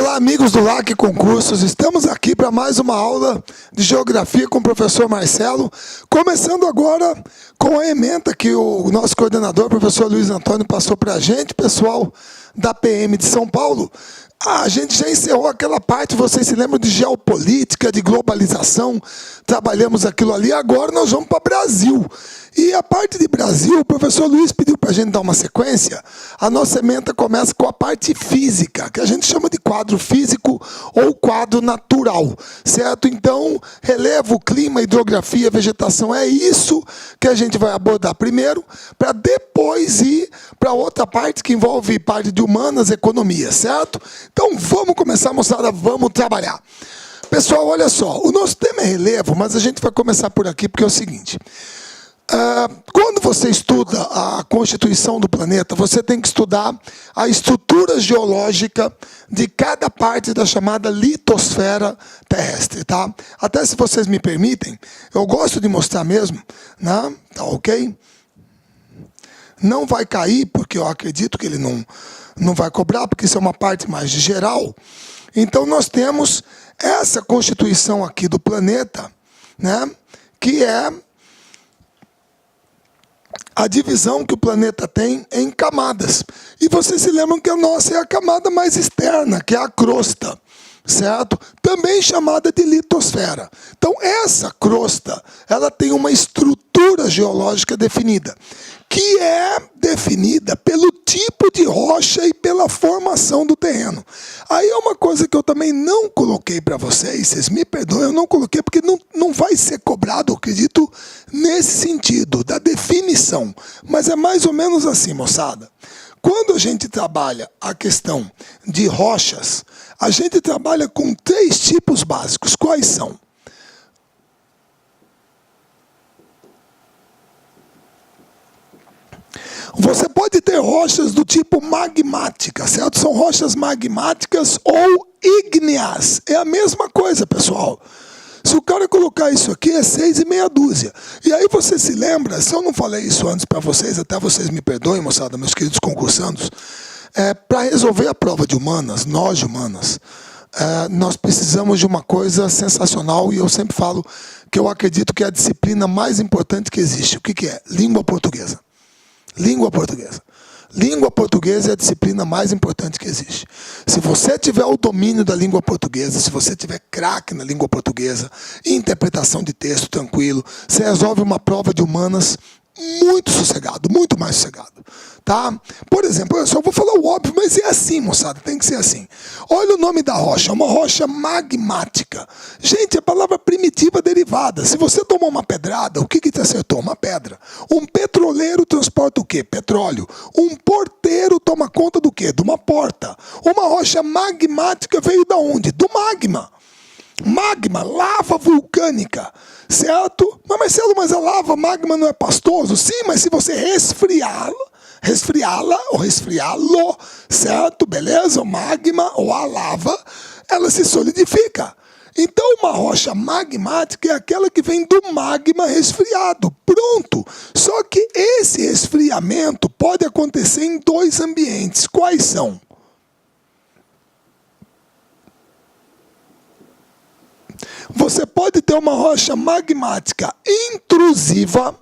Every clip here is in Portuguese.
Olá, amigos do LAC Concursos, estamos aqui para mais uma aula de Geografia com o professor Marcelo, começando agora com a ementa que o nosso coordenador, o professor Luiz Antônio, passou para a gente, pessoal da PM de São Paulo. A gente já encerrou aquela parte, vocês se lembram de geopolítica, de globalização, trabalhamos aquilo ali, agora nós vamos para Brasil. E a parte de Brasil, o professor Luiz pediu para a gente dar uma sequência. A nossa ementa começa com a parte física, que a gente chama de quadro físico ou quadro natural, certo? Então, relevo, clima, hidrografia, vegetação, é isso que a gente vai abordar primeiro, para depois ir para outra parte que envolve parte de humanas, economia, certo? Então, vamos começar, moçada, vamos trabalhar. Pessoal, olha só, o nosso tema é relevo, mas a gente vai começar por aqui, porque é o seguinte. Quando você estuda a constituição do planeta, você tem que estudar a estrutura geológica de cada parte da chamada litosfera terrestre, tá? Até se vocês me permitem, eu gosto de mostrar mesmo, né? Tá ok? Não vai cair, porque eu acredito que ele não vai cobrar, porque isso é uma parte mais de geral. Então, nós temos essa constituição aqui do planeta, né? Que é a divisão que o planeta tem em camadas. E vocês se lembram que a nossa é a camada mais externa, que é a crosta, certo? Também chamada de litosfera. Então, essa crosta, ela tem uma estrutura geológica definida, que é definida pelo tipo de rocha e pela formação do terreno. Aí é uma coisa que eu também não coloquei para vocês me perdoem, eu não coloquei porque não vai ser cobrado, eu acredito, nesse sentido, da definição. Mas é mais ou menos assim, moçada. Quando a gente trabalha a questão de rochas, a gente trabalha com 3 tipos básicos. Quais são? Você pode ter rochas do tipo magmática, certo? São rochas magmáticas ou ígneas. É a mesma coisa, pessoal. Se o cara colocar isso aqui, é 6 e meia dúzia. E aí você se lembra, se eu não falei isso antes para vocês, até vocês me perdoem, moçada, meus queridos concursandos, para resolver a prova de humanas, nós de humanas, nós precisamos de uma coisa sensacional, e eu sempre falo que eu acredito que é a disciplina mais importante que existe. O que é? Língua portuguesa. Língua portuguesa. Língua portuguesa é a disciplina mais importante que existe. Se você tiver o domínio da língua portuguesa, se você tiver craque na língua portuguesa, interpretação de texto tranquilo, você resolve uma prova de humanas muito sossegado, muito mais sossegado, tá? Por exemplo, eu só vou falar o óbvio, mas é assim, moçada, tem que ser assim. Olha o nome da rocha, uma rocha magmática. Gente, é palavra primitiva derivada. Se você tomou uma pedrada, o que te acertou? Uma pedra. Um petroleiro transporta o quê? Petróleo. Um porteiro toma conta do quê? De uma porta. Uma rocha magmática veio da onde? Do magma. Magma, lava vulcânica, certo? Mas Marcelo, mas a lava, magma não é pastoso? Sim, mas se você resfriá-la ou resfriá-lo, certo? Beleza? O magma ou a lava, ela se solidifica. Então, uma rocha magmática é aquela que vem do magma resfriado. Pronto. Só que esse resfriamento pode acontecer em 2 ambientes. Quais são? Você pode ter uma rocha magmática intrusiva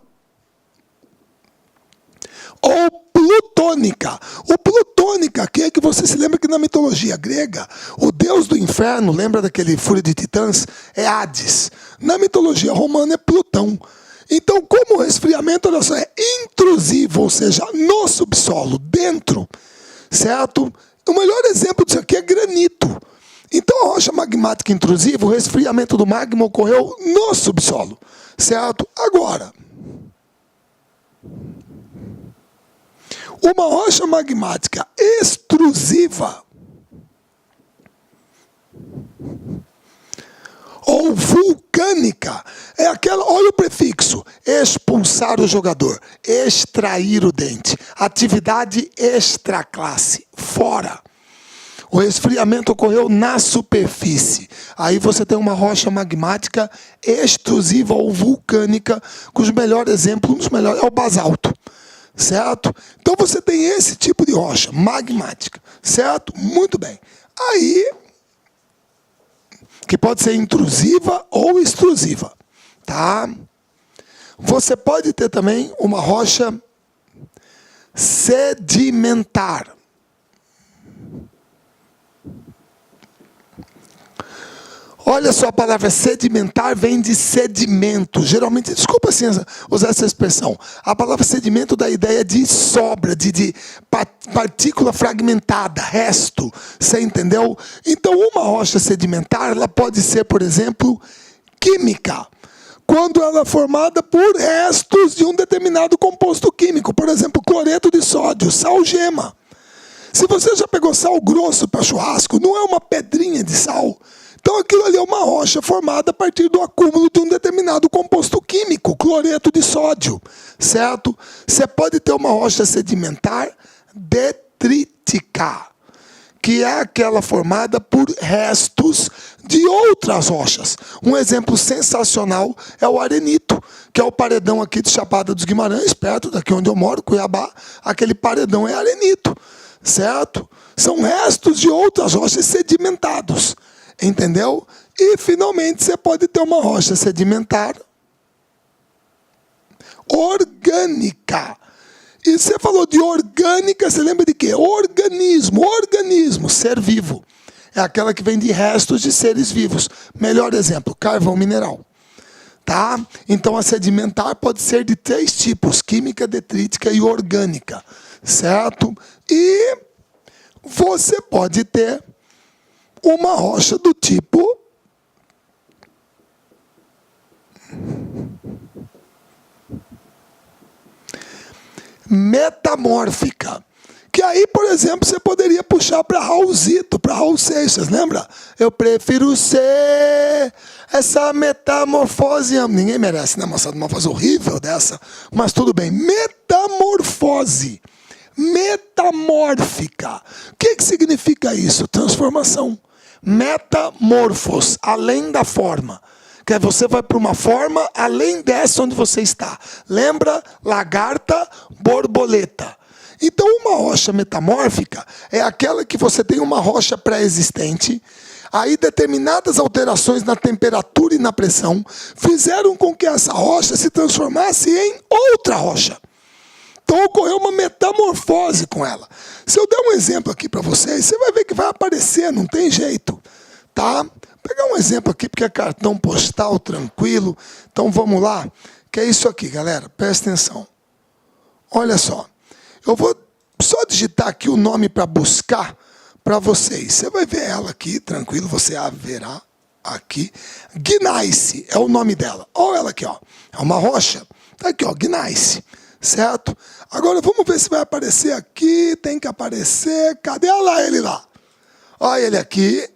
ou plutônica. O plutônica, que é que você se lembra que na mitologia grega, o deus do inferno, lembra daquele fúria de titãs? É Hades. Na mitologia romana é Plutão. Então, como o resfriamento, olha só, é intrusivo, ou seja, no subsolo, dentro, certo? O melhor exemplo disso aqui é granito. Então, a rocha magmática intrusiva, o resfriamento do magma ocorreu no subsolo, certo? Agora, uma rocha magmática extrusiva ou vulcânica é aquela, olha o prefixo, expulsar o jogador, extrair o dente, atividade extraclasse, fora. O resfriamento ocorreu na superfície. Aí você tem uma rocha magmática extrusiva ou vulcânica, cujo melhor exemplo, um dos melhores, é o basalto. Certo? Então você tem esse tipo de rocha magmática. Certo? Muito bem. Aí que pode ser intrusiva ou extrusiva, tá? Você pode ter também uma rocha sedimentar. Olha só, a palavra sedimentar vem de sedimento. Geralmente, desculpa assim, usar essa expressão. A palavra sedimento dá a ideia de sobra, de partícula fragmentada, resto. Você entendeu? Então, uma rocha sedimentar, ela pode ser, por exemplo, química. Quando ela é formada por restos de um determinado composto químico. Por exemplo, cloreto de sódio, sal gema. Se você já pegou sal grosso para churrasco, não é uma pedrinha de sal. Então aquilo ali é uma rocha formada a partir do acúmulo de um determinado composto químico, cloreto de sódio, certo? Você pode ter uma rocha sedimentar detrítica, que é aquela formada por restos de outras rochas. Um exemplo sensacional é o arenito, que é o paredão aqui de Chapada dos Guimarães, perto daqui onde eu moro, Cuiabá. Aquele paredão é arenito, certo? São restos de outras rochas sedimentados. Entendeu? E, finalmente, você pode ter uma rocha sedimentar orgânica. E você falou de orgânica, você lembra de quê? Organismo, ser vivo. É aquela que vem de restos de seres vivos. Melhor exemplo, carvão mineral. Tá? Então, a sedimentar pode ser de 3 tipos, química, detrítica e orgânica. Certo? E você pode ter uma rocha do tipo metamórfica. Que aí, por exemplo, você poderia puxar para Raulzito, para Raul Seixas, lembra? Eu prefiro ser essa metamorfose. Ninguém merece, né, moçada? Uma voz horrível dessa. Mas tudo bem. Metamorfose. Metamórfica. O que significa isso? Transformação. Metamorfos, além da forma. Que você vai para uma forma além dessa onde você está. Lembra? Lagarta, borboleta. Então, uma rocha metamórfica é aquela que você tem uma rocha pré-existente, aí determinadas alterações na temperatura e na pressão fizeram com que essa rocha se transformasse em outra rocha. Então, ocorreu uma metamorfose com ela. Se eu der um exemplo aqui para vocês, você vai ver que vai aparecer, não tem jeito. Tá? Vou pegar um exemplo aqui, porque é cartão postal, tranquilo. Então, vamos lá. Que é isso aqui, galera. Presta atenção. Olha só. Eu vou só digitar aqui o nome para buscar para vocês. Você vai ver ela aqui, tranquilo. Você a verá aqui. Gneiss é o nome dela. Olha ela aqui, ó. É uma rocha. Tá aqui, ó, Gneiss. Certo? Agora vamos ver se vai aparecer aqui. Tem que aparecer. Cadê? Olha lá ele lá. Olha ele aqui.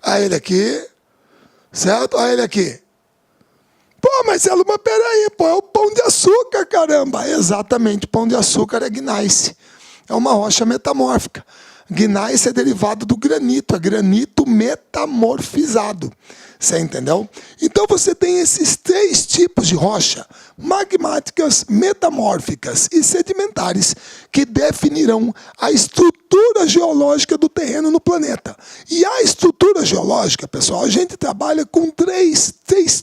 Olha ele aqui. Certo? Olha ele aqui. Pô, Marcelo, mas peraí, pô, é o pão de açúcar, caramba. Exatamente, pão de açúcar é gneiss. É uma rocha metamórfica. Gneiss é derivado do granito, é granito metamorfizado. Você entendeu? Então você tem esses 3 tipos de rocha, magmáticas, metamórficas e sedimentares, que definirão a estrutura geológica do terreno no planeta. E a estrutura geológica, pessoal, a gente trabalha com três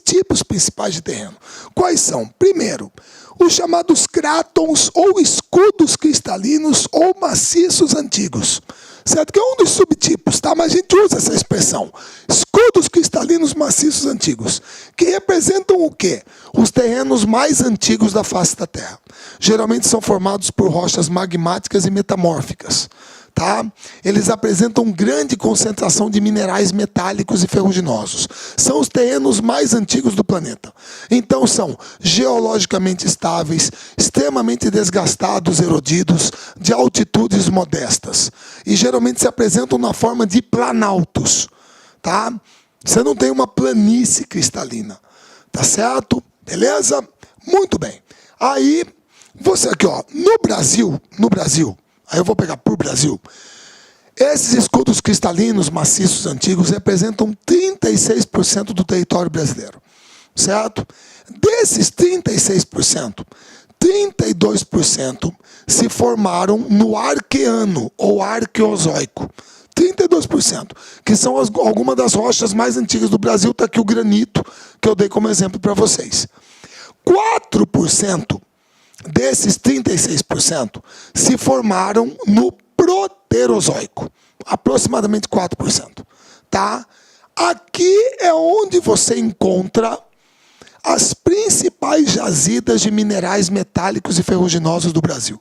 tipos principais de terreno. Quais são? Primeiro, os chamados crátons ou escudos cristalinos ou maciços antigos. Certo? Que é um dos subtipos, tá? Mas a gente usa essa expressão. Escudos cristalinos maciços antigos. Que representam o quê? Os terrenos mais antigos da face da Terra. Geralmente são formados por rochas magmáticas e metamórficas. Tá? Eles apresentam grande concentração de minerais metálicos e ferruginosos. São os terrenos mais antigos do planeta. Então são geologicamente estáveis, extremamente desgastados, erodidos, de altitudes modestas. E geralmente se apresentam na forma de planaltos. Tá? Você não tem uma planície cristalina. Tá certo? Beleza? Muito bem. Aí, você aqui, ó, no Brasil, aí eu vou pegar por Brasil. Esses escudos cristalinos maciços antigos representam 36% do território brasileiro. Certo? Desses 36%, 32% se formaram no Arqueano ou Arqueozoico. 32%, que são algumas das rochas mais antigas do Brasil. Está aqui o granito, que eu dei como exemplo para vocês. 4% desses 36% se formaram no Proterozoico, aproximadamente 4%. Tá? Aqui é onde você encontra as principais jazidas de minerais metálicos e ferruginosos do Brasil.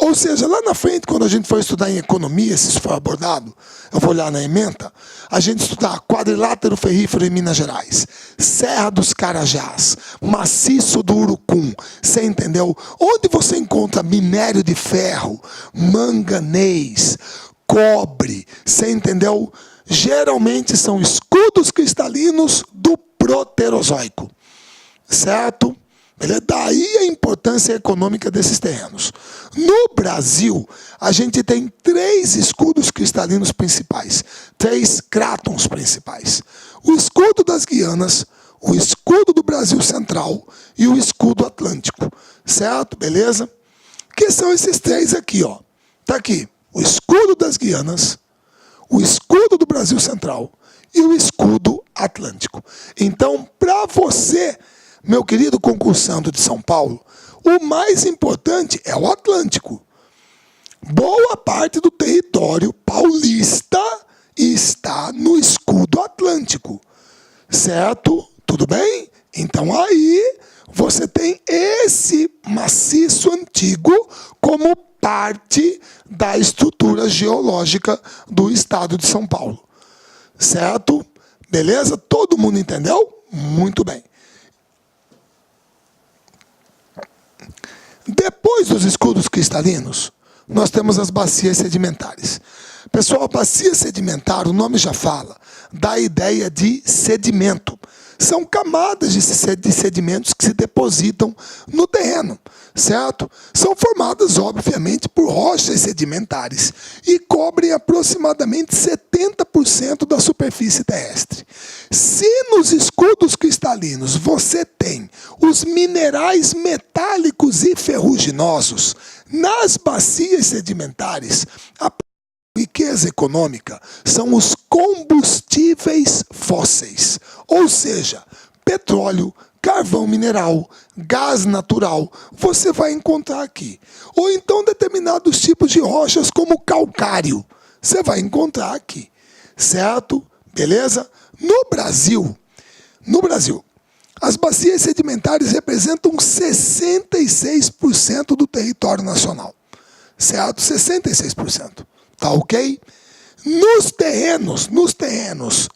Ou seja, lá na frente, quando a gente for estudar em economia, se isso for abordado, eu vou olhar na ementa, a gente estudar quadrilátero ferrífero em Minas Gerais, Serra dos Carajás, maciço do Urucum, você entendeu? Onde você encontra minério de ferro, manganês, cobre, você entendeu? Geralmente são escudos cristalinos do Proterozoico, certo? Daí a importância econômica desses terrenos. No Brasil, a gente tem 3 escudos cristalinos principais, 3 crátons principais. O escudo das Guianas, o escudo do Brasil Central e o escudo Atlântico. Certo? Beleza? Que são esses 3 aqui, ó. Tá aqui, o escudo das Guianas, o escudo do Brasil Central e o escudo Atlântico. Então, para você, meu querido concursando de São Paulo, o mais importante é o Atlântico. Boa parte do território paulista está no escudo Atlântico. Certo? Tudo bem? Então aí você tem esse maciço antigo como parte da estrutura geológica do estado de São Paulo. Certo? Beleza? Todo mundo entendeu? Muito bem. Depois dos escudos cristalinos, nós temos as bacias sedimentares. Pessoal, a bacia sedimentar, o nome já fala, dá a ideia de sedimento. São camadas de sedimentos que se depositam no terreno, certo? São formadas, obviamente, por rochas sedimentares e cobrem aproximadamente 70% da superfície terrestre. Se nos escudos cristalinos você tem os minerais metálicos e ferruginosos, nas bacias sedimentares, a riqueza econômica são os combustíveis fósseis, ou seja, petróleo, carvão mineral, gás natural, você vai encontrar aqui. Ou então determinados tipos de rochas como calcário, você vai encontrar aqui, certo? Beleza? No Brasil, as bacias sedimentares representam 66% do território nacional, certo? 66%. Tá ok? Nos terrenos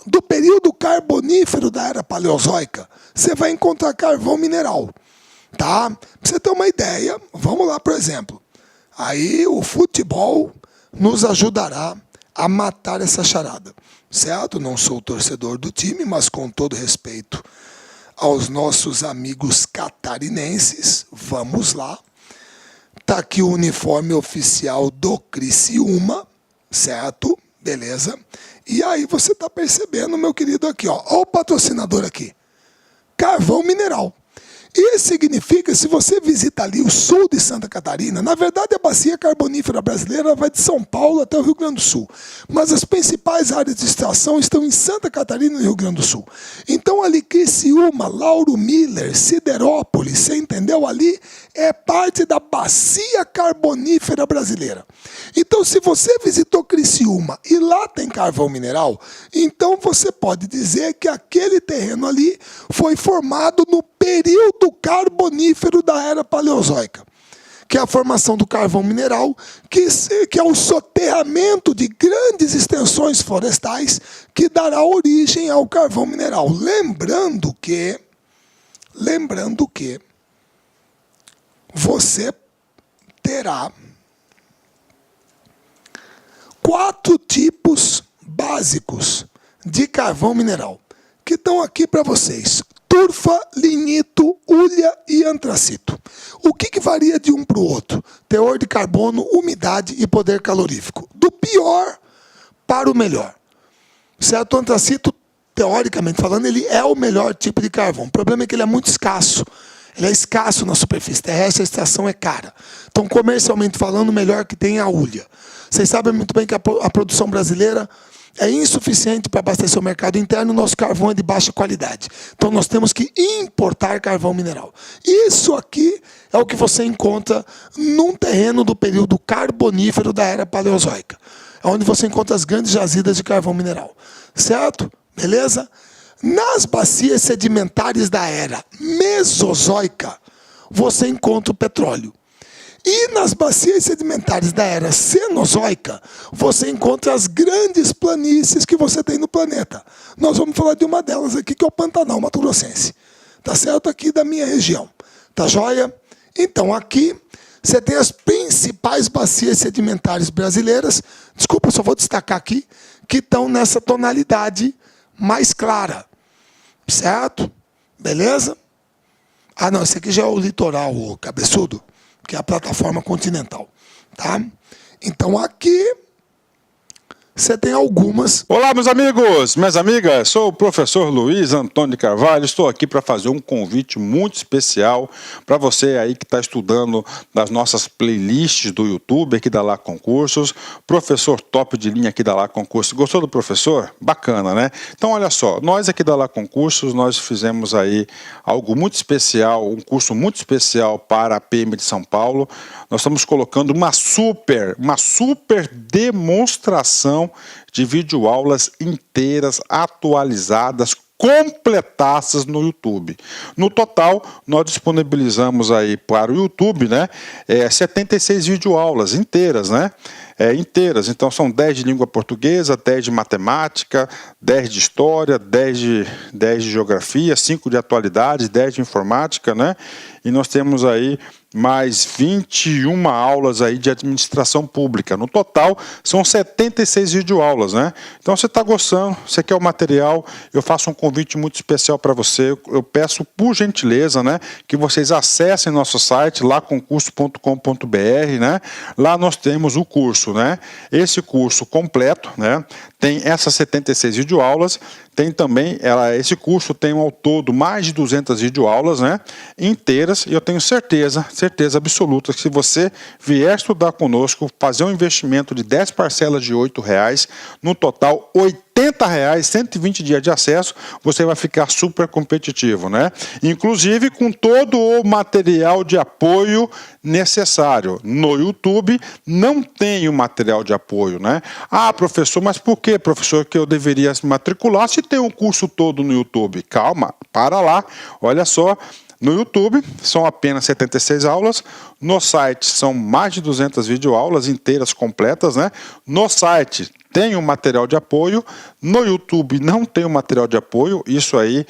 do período carbonífero da Era Paleozoica, você vai encontrar carvão mineral. Tá? Pra você ter uma ideia, vamos lá, por exemplo. Aí o futebol nos ajudará a matar essa charada. Certo? Não sou torcedor do time, mas com todo respeito aos nossos amigos catarinenses, vamos lá. Tá aqui o uniforme oficial do Criciúma, certo? Beleza? E aí você tá percebendo, meu querido, aqui, ó. Ó o patrocinador aqui. Carvão mineral. Isso significa, se você visita ali o sul de Santa Catarina, na verdade a bacia carbonífera brasileira vai de São Paulo até o Rio Grande do Sul. Mas as principais áreas de extração estão em Santa Catarina e Rio Grande do Sul. Então ali Criciúma, Lauro Miller, Siderópolis, você entendeu? Ali é parte da bacia carbonífera brasileira. Então se você visitou Criciúma e lá tem carvão mineral, então você pode dizer que aquele terreno ali foi formado no período carbonífero da Era Paleozoica, que é a formação do carvão mineral, que é o soterramento de grandes extensões florestais que dará origem ao carvão mineral. Lembrando que você terá 4 tipos básicos de carvão mineral, que estão aqui para vocês. Turfa, lignito, hulha e antracito. O que varia de um para o outro? Teor de carbono, umidade e poder calorífico. Do pior para o melhor. Certo? O antracito, teoricamente falando, ele é o melhor tipo de carvão. O problema é que ele é muito escasso. Ele é escasso na superfície terrestre, a extração é cara. Então, comercialmente falando, o melhor que tem é a hulha. Vocês sabem muito bem que a produção brasileira é insuficiente para abastecer o mercado interno, o nosso carvão é de baixa qualidade. Então, nós temos que importar carvão mineral. Isso aqui é o que você encontra num terreno do período carbonífero da era paleozoica. É onde você encontra as grandes jazidas de carvão mineral. Certo? Beleza? Nas bacias sedimentares da era mesozoica, você encontra o petróleo. E nas bacias sedimentares da era cenozoica, você encontra as grandes planícies que você tem no planeta. Nós vamos falar de uma delas aqui, que é o Pantanal Mato Grossense. Tá certo? Aqui da minha região. Tá joia? Então, aqui você tem as principais bacias sedimentares brasileiras. Desculpa, eu só vou destacar aqui, que estão nessa tonalidade mais clara. Certo? Beleza? Ah, não, esse aqui já é o litoral, o cabeçudo, que é a plataforma continental. Tá? Então, aqui você tem algumas. Olá, meus amigos, minhas amigas, sou o professor Luiz Antônio de Carvalho, estou aqui para fazer um convite muito especial para você aí que está estudando nas nossas playlists do YouTube, aqui da Lá Concursos, professor top de linha aqui da Lá Concursos. Gostou do professor? Bacana, né? Então, olha só, nós aqui da Lá Concursos, nós fizemos aí algo muito especial, um curso muito especial para a PM de São Paulo. Nós estamos colocando uma super demonstração de videoaulas inteiras, atualizadas, completadas no YouTube. No total, nós disponibilizamos aí para o YouTube, né, 76 videoaulas inteiras, né? Inteiras, então são 10 de língua portuguesa, 10 de matemática, 10 de história, 10 de geografia, 5 de atualidade, 10 de informática, né? E nós temos aí mais 21 aulas aí de administração pública. No total, são 76 videoaulas, né? Então, você está gostando, você quer o material, eu faço um convite muito especial para você. Eu peço, por gentileza, né, que vocês acessem nosso site, laconcurso.com.br, né? Lá nós temos o curso, né? Esse curso completo, né? Tem essas 76 videoaulas, tem também, esse curso tem ao todo mais de 200 videoaulas, né, inteiras, e eu tenho certeza absoluta que se você vier estudar conosco, fazer um investimento de 10 parcelas de R$ 8,00, no total R$ 80,00, 120 dias de acesso, você vai ficar super competitivo, né? Inclusive com todo o material de apoio necessário. No YouTube não tem o material de apoio, né? Ah, professor, mas por que, professor, que eu deveria se matricular se tem um curso todo no YouTube? Calma, para lá, olha só. No YouTube são apenas 76 aulas, no site são mais de 200 videoaulas inteiras, completas, né? No site tem um material de apoio, no YouTube não tem um material de apoio, isso aí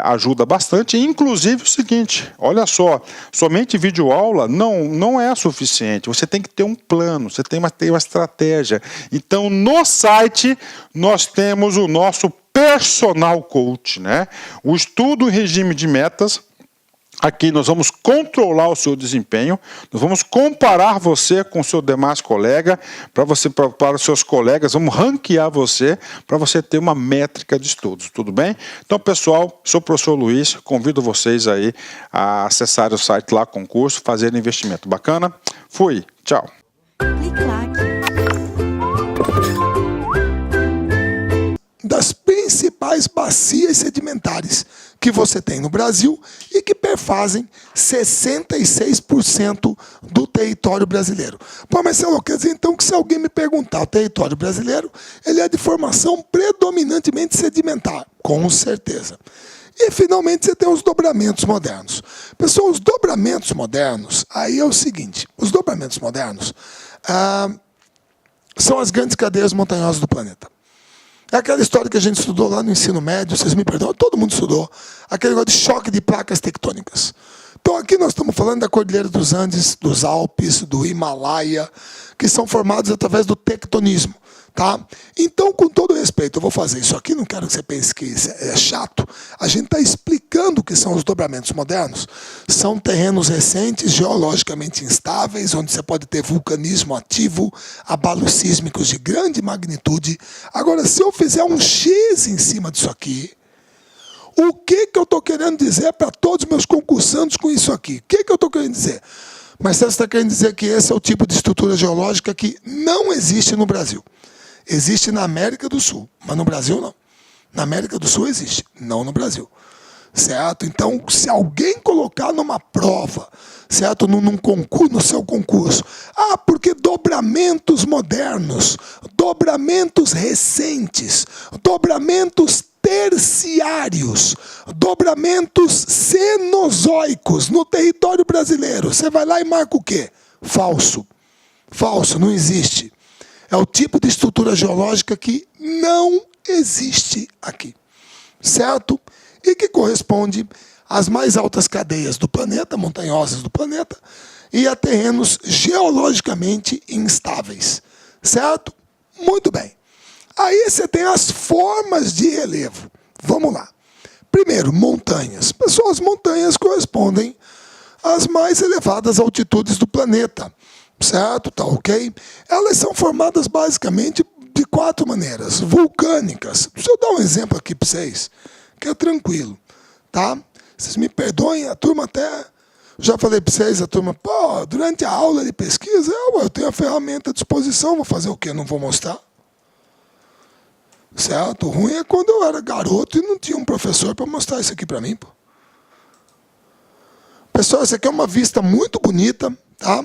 ajuda bastante. Inclusive o seguinte, olha só, somente videoaula não é suficiente, você tem que ter um plano, você tem uma estratégia. Então no site nós temos o nosso personal coach, né? O estudo em regime de metas. Aqui nós vamos controlar o seu desempenho, nós vamos comparar você com o seu demais colega, para os seus colegas, vamos ranquear você, para você ter uma métrica de estudos, tudo bem? Então, pessoal, sou o professor Luiz, convido vocês aí a acessar o site Lá Concurso, fazer investimento. Bacana? Fui, tchau. Das principais bacias sedimentares que você tem no Brasil e que perfazem 66% do território brasileiro. Pô, Marcelo, quer dizer então que se alguém me perguntar, o território brasileiro, ele é de formação predominantemente sedimentar, com certeza. E, finalmente, você tem os dobramentos modernos. Pessoal, os dobramentos modernos, aí é o seguinte, os dobramentos modernos são as grandes cadeias montanhosas do planeta. É aquela história que a gente estudou lá no ensino médio, vocês me perdoam, todo mundo estudou, aquele negócio de choque de placas tectônicas. Então aqui nós estamos falando da Cordilheira dos Andes, dos Alpes, do Himalaia, que são formados através do tectonismo. Tá? Então, com todo respeito, eu vou fazer isso aqui, não quero que você pense que isso é chato. A gente está explicando o que são os dobramentos modernos. São terrenos recentes, geologicamente instáveis, onde você pode ter vulcanismo ativo, abalos sísmicos de grande magnitude. Agora, se eu fizer um X em cima disso aqui, O que eu estou querendo dizer para todos os meus concursantes com isso aqui? O que eu estou querendo dizer? Marcelo está querendo dizer que esse é o tipo de estrutura geológica que não existe no Brasil. Existe na América do Sul, mas no Brasil não. Na América do Sul existe, não no Brasil. Certo? Então, se alguém colocar numa prova, certo? Num concurso, no seu concurso, porque dobramentos modernos, dobramentos recentes, dobramentos terciários, dobramentos cenozoicos no território brasileiro, você vai lá e marca o quê? Falso. Falso, não existe. É o tipo de estrutura geológica que não existe aqui. Certo? E que corresponde às mais altas cadeias do planeta, montanhosas do planeta, e a terrenos geologicamente instáveis. Certo? Muito bem. Aí você tem as formas de relevo. Vamos lá. Primeiro, montanhas. Pessoal, as montanhas correspondem às mais elevadas altitudes do planeta. Certo? Tá ok? Elas são formadas basicamente de 4 maneiras. Vulcânicas. Deixa eu dar um exemplo aqui para vocês, que é tranquilo. Tá? Vocês me perdoem, a turma até... Já falei para vocês, a turma, durante a aula de pesquisa, eu tenho a ferramenta à disposição, vou fazer o quê? Não vou mostrar? Certo? O ruim é quando eu era garoto e não tinha um professor para mostrar isso aqui para mim. Pô. Pessoal, essa aqui é uma vista muito bonita, tá?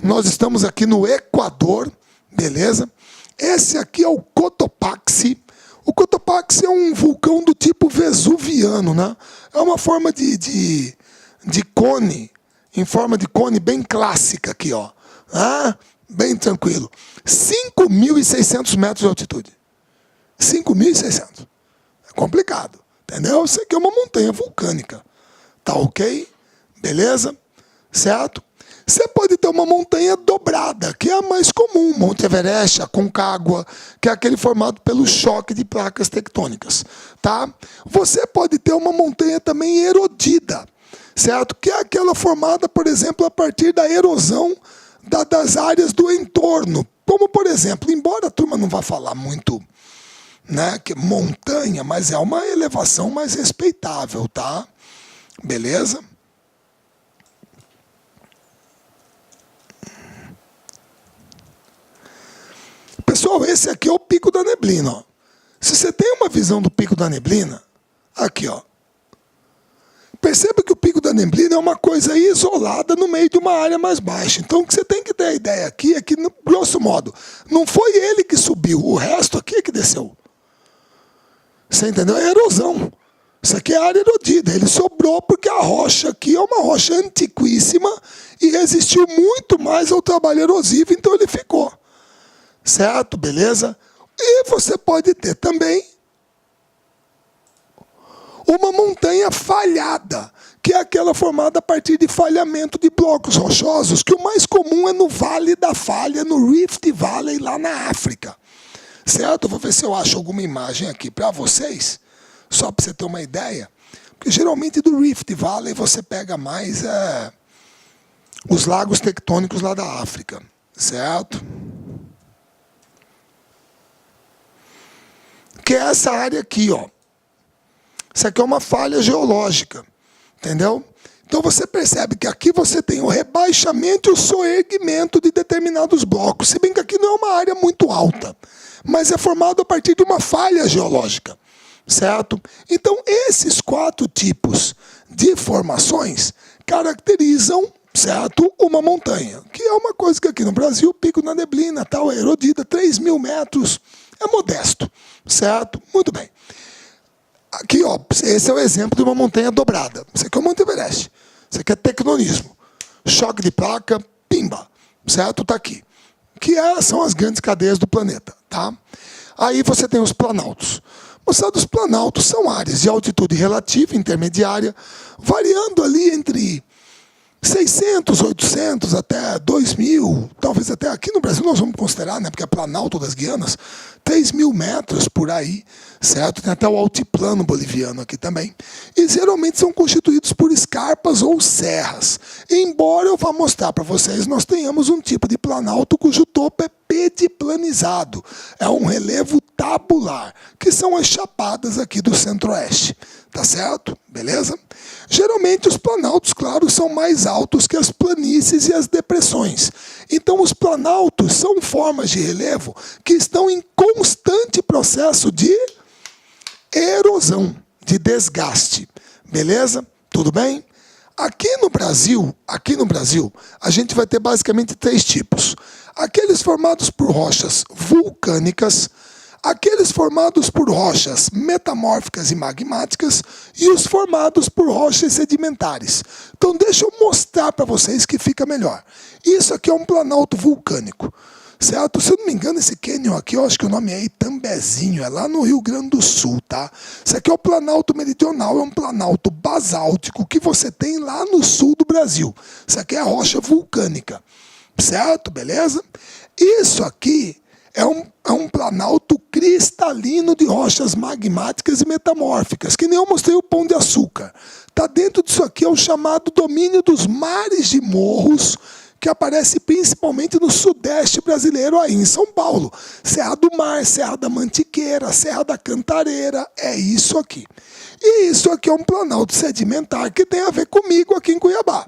Nós estamos aqui no Equador, beleza? Esse aqui é o Cotopaxi. O Cotopaxi é um vulcão do tipo vesuviano, né? É uma forma de cone, em forma de cone bem clássica aqui, ó. Bem tranquilo. 5.600 metros de altitude. 5.600. É complicado, entendeu? Isso aqui é uma montanha vulcânica. Tá ok? Beleza? Certo? Você pode ter uma montanha dobrada, que é a mais comum, Monte Everest, a Concagua, que é aquele formado pelo choque de placas tectônicas. Tá? Você pode ter uma montanha também erodida, certo? Que é aquela formada, por exemplo, a partir da erosão das áreas do entorno. Como, por exemplo, embora a turma não vá falar muito, né, que montanha, mas é uma elevação mais respeitável, tá? Beleza? Pessoal, esse aqui é o Pico da Neblina, ó. Se você tem uma visão do Pico da Neblina, aqui, ó. Perceba que o Pico da Neblina é uma coisa isolada no meio de uma área mais baixa. Então, o que você tem que ter a ideia aqui é que, grosso modo, não foi ele que subiu, o resto aqui é que desceu. Você entendeu? É erosão. Isso aqui é área erodida. Ele sobrou porque a rocha aqui é uma rocha antiquíssima e resistiu muito mais ao trabalho erosivo, então ele ficou. Certo? Beleza? E você pode ter também uma montanha falhada, que é aquela formada a partir de falhamento de blocos rochosos, que o mais comum é no Vale da Falha, no Rift Valley, lá na África. Certo? Vou ver se eu acho alguma imagem aqui para vocês, só para você ter uma ideia. Porque geralmente do Rift Valley você pega mais os lagos tectônicos lá da África. Certo? Que é essa área aqui, ó. Isso aqui é uma falha geológica. Entendeu? Então você percebe que aqui você tem o rebaixamento e o soerguimento de determinados blocos. Se bem que aqui não é uma área muito alta, mas é formado a partir de uma falha geológica, certo? Então, esses 4 tipos de formações caracterizam, certo, uma montanha, que é uma coisa que aqui no Brasil, o Pico da Neblina, tal, é erodida, 3.000 metros, é modesto, certo? Muito bem. Aqui, ó, esse é o exemplo de uma montanha dobrada. Isso aqui é o Monte Everest. Isso aqui é tecnonismo. Choque de placa, pimba, certo? Está aqui. Que são as grandes cadeias do planeta, tá? Aí você tem os planaltos. Moçada, os planaltos são áreas de altitude relativa, intermediária, variando ali entre 600, 800 até 2.000, talvez até aqui no Brasil nós vamos considerar, né, porque é Planalto das Guianas, 3.000 metros por aí, certo? Tem até o altiplano boliviano aqui também. E geralmente são constituídos por escarpas ou serras. Embora eu vá mostrar para vocês, nós tenhamos um tipo de planalto cujo topo é pediplanizado. É um relevo tabular, que são as chapadas aqui do Centro-Oeste. Tá certo? Beleza? Geralmente os planaltos, claro, são mais altos que as planícies e as depressões. Então os planaltos são formas de relevo que estão em constante processo de erosão, de desgaste. Beleza? Tudo bem? Aqui no Brasil, a gente vai ter basicamente 3 tipos. Aqueles formados por rochas vulcânicas, aqueles formados por rochas metamórficas e magmáticas e os formados por rochas sedimentares. Então deixa eu mostrar para vocês que fica melhor. Isso aqui é um planalto vulcânico, certo? Se eu não me engano, esse cânion aqui, eu acho que o nome é Itambezinho, é lá no Rio Grande do Sul, tá? Isso aqui é o planalto meridional, é um planalto basáltico que você tem lá no sul do Brasil. Isso aqui é a rocha vulcânica, certo? Beleza? Isso aqui é um planalto cristalino de rochas magmáticas e metamórficas, que nem eu mostrei o Pão de Açúcar. Tá dentro disso aqui é o chamado domínio dos mares de morros, que aparece principalmente no sudeste brasileiro, aí em São Paulo. Serra do Mar, Serra da Mantiqueira, Serra da Cantareira, é isso aqui. E isso aqui é um planalto sedimentar que tem a ver comigo aqui em Cuiabá,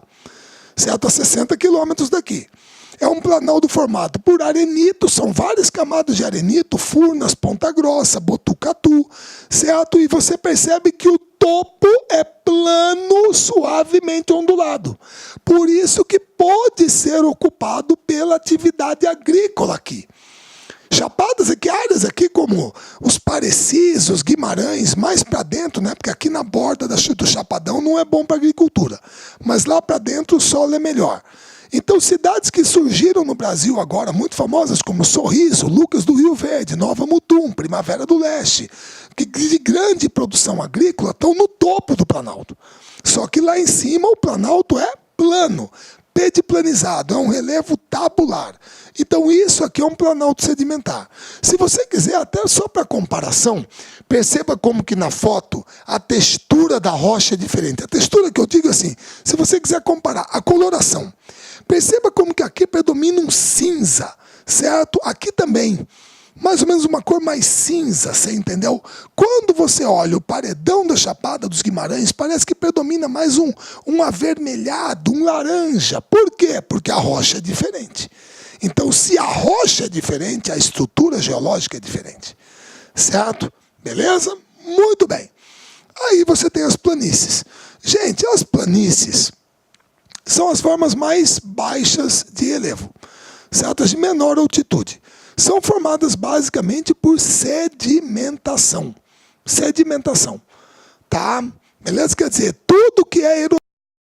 certo? A 60 quilômetros daqui. É um planalto formado por arenito, são várias camadas de arenito, Furnas, Ponta Grossa, Botucatu, certo? E você percebe que o topo é plano, suavemente ondulado. Por isso que pode ser ocupado pela atividade agrícola aqui. Chapadas aqui, áreas aqui como os Parecis, os Guimarães, mais para dentro, né? Porque aqui na borda do Chapadão não é bom para agricultura, mas lá para dentro o solo é melhor. Então, cidades que surgiram no Brasil agora, muito famosas, como Sorriso, Lucas do Rio Verde, Nova Mutum, Primavera do Leste, que de grande produção agrícola, estão no topo do Planalto. Só que lá em cima o Planalto é plano, pediplanizado, é um relevo tabular. Então, isso aqui é um planalto sedimentar. Se você quiser, até só para comparação, perceba como que na foto a textura da rocha é diferente. A textura que eu digo assim, se você quiser comparar a coloração, perceba como que aqui predomina um cinza, certo? Aqui também, mais ou menos uma cor mais cinza, você entendeu? Quando você olha o paredão da Chapada dos Guimarães, parece que predomina mais um avermelhado, um laranja. Por quê? Porque a rocha é diferente. Então, se a rocha é diferente, a estrutura geológica é diferente. Certo? Beleza? Muito bem. Aí você tem as planícies. Gente, as planícies são as formas mais baixas de relevo, certo? As de menor altitude. São formadas basicamente por sedimentação. Sedimentação. Tá? Beleza? Quer dizer, tudo que é erosão,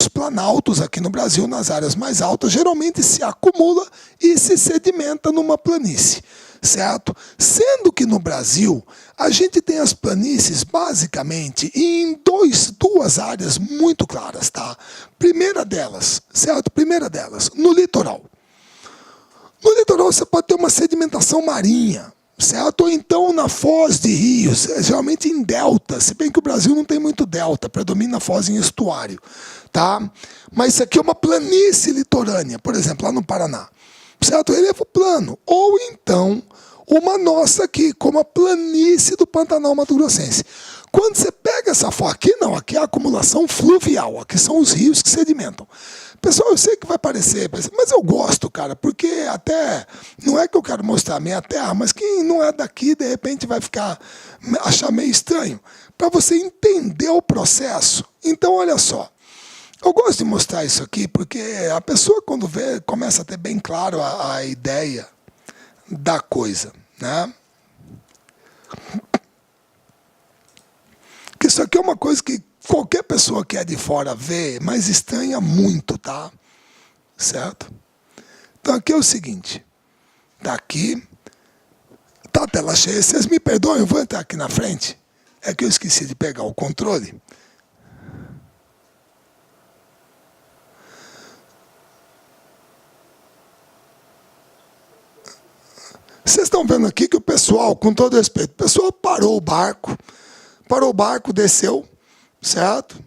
os planaltos aqui no Brasil, nas áreas mais altas, geralmente se acumula e se sedimenta numa planície, certo? Sendo que no Brasil, a gente tem as planícies basicamente em duas áreas muito claras, tá? Primeira delas, certo? Primeira delas, no litoral. No litoral você pode ter uma sedimentação marinha, certo? Ou então na foz de rios, geralmente em delta, se bem que o Brasil não tem muito delta, predomina a foz em estuário, tá? Mas isso aqui é uma planície litorânea, por exemplo, lá no Paraná, certo? Relevo plano. Ou então uma nossa aqui, como a planície do Pantanal Mato Grossense. Quando você pega essa foz, aqui não, aqui é a acumulação fluvial, aqui são os rios que sedimentam. Pessoal, eu sei que vai parecer, mas eu gosto, cara, porque até, não é que eu quero mostrar a minha terra, mas quem não é daqui, de repente vai achar meio estranho, para você entender o processo. Então, olha só, eu gosto de mostrar isso aqui, porque a pessoa quando vê, começa a ter bem claro a ideia da coisa, né? Porque isso aqui é uma coisa que qualquer pessoa que é de fora vê, mas estranha muito, tá? Certo? Então aqui é o seguinte. Daqui, tá a tela cheia. Vocês me perdoem, eu vou entrar aqui na frente. É que eu esqueci de pegar o controle. Vocês estão vendo aqui que o pessoal, com todo respeito, o pessoal parou o barco, desceu, certo?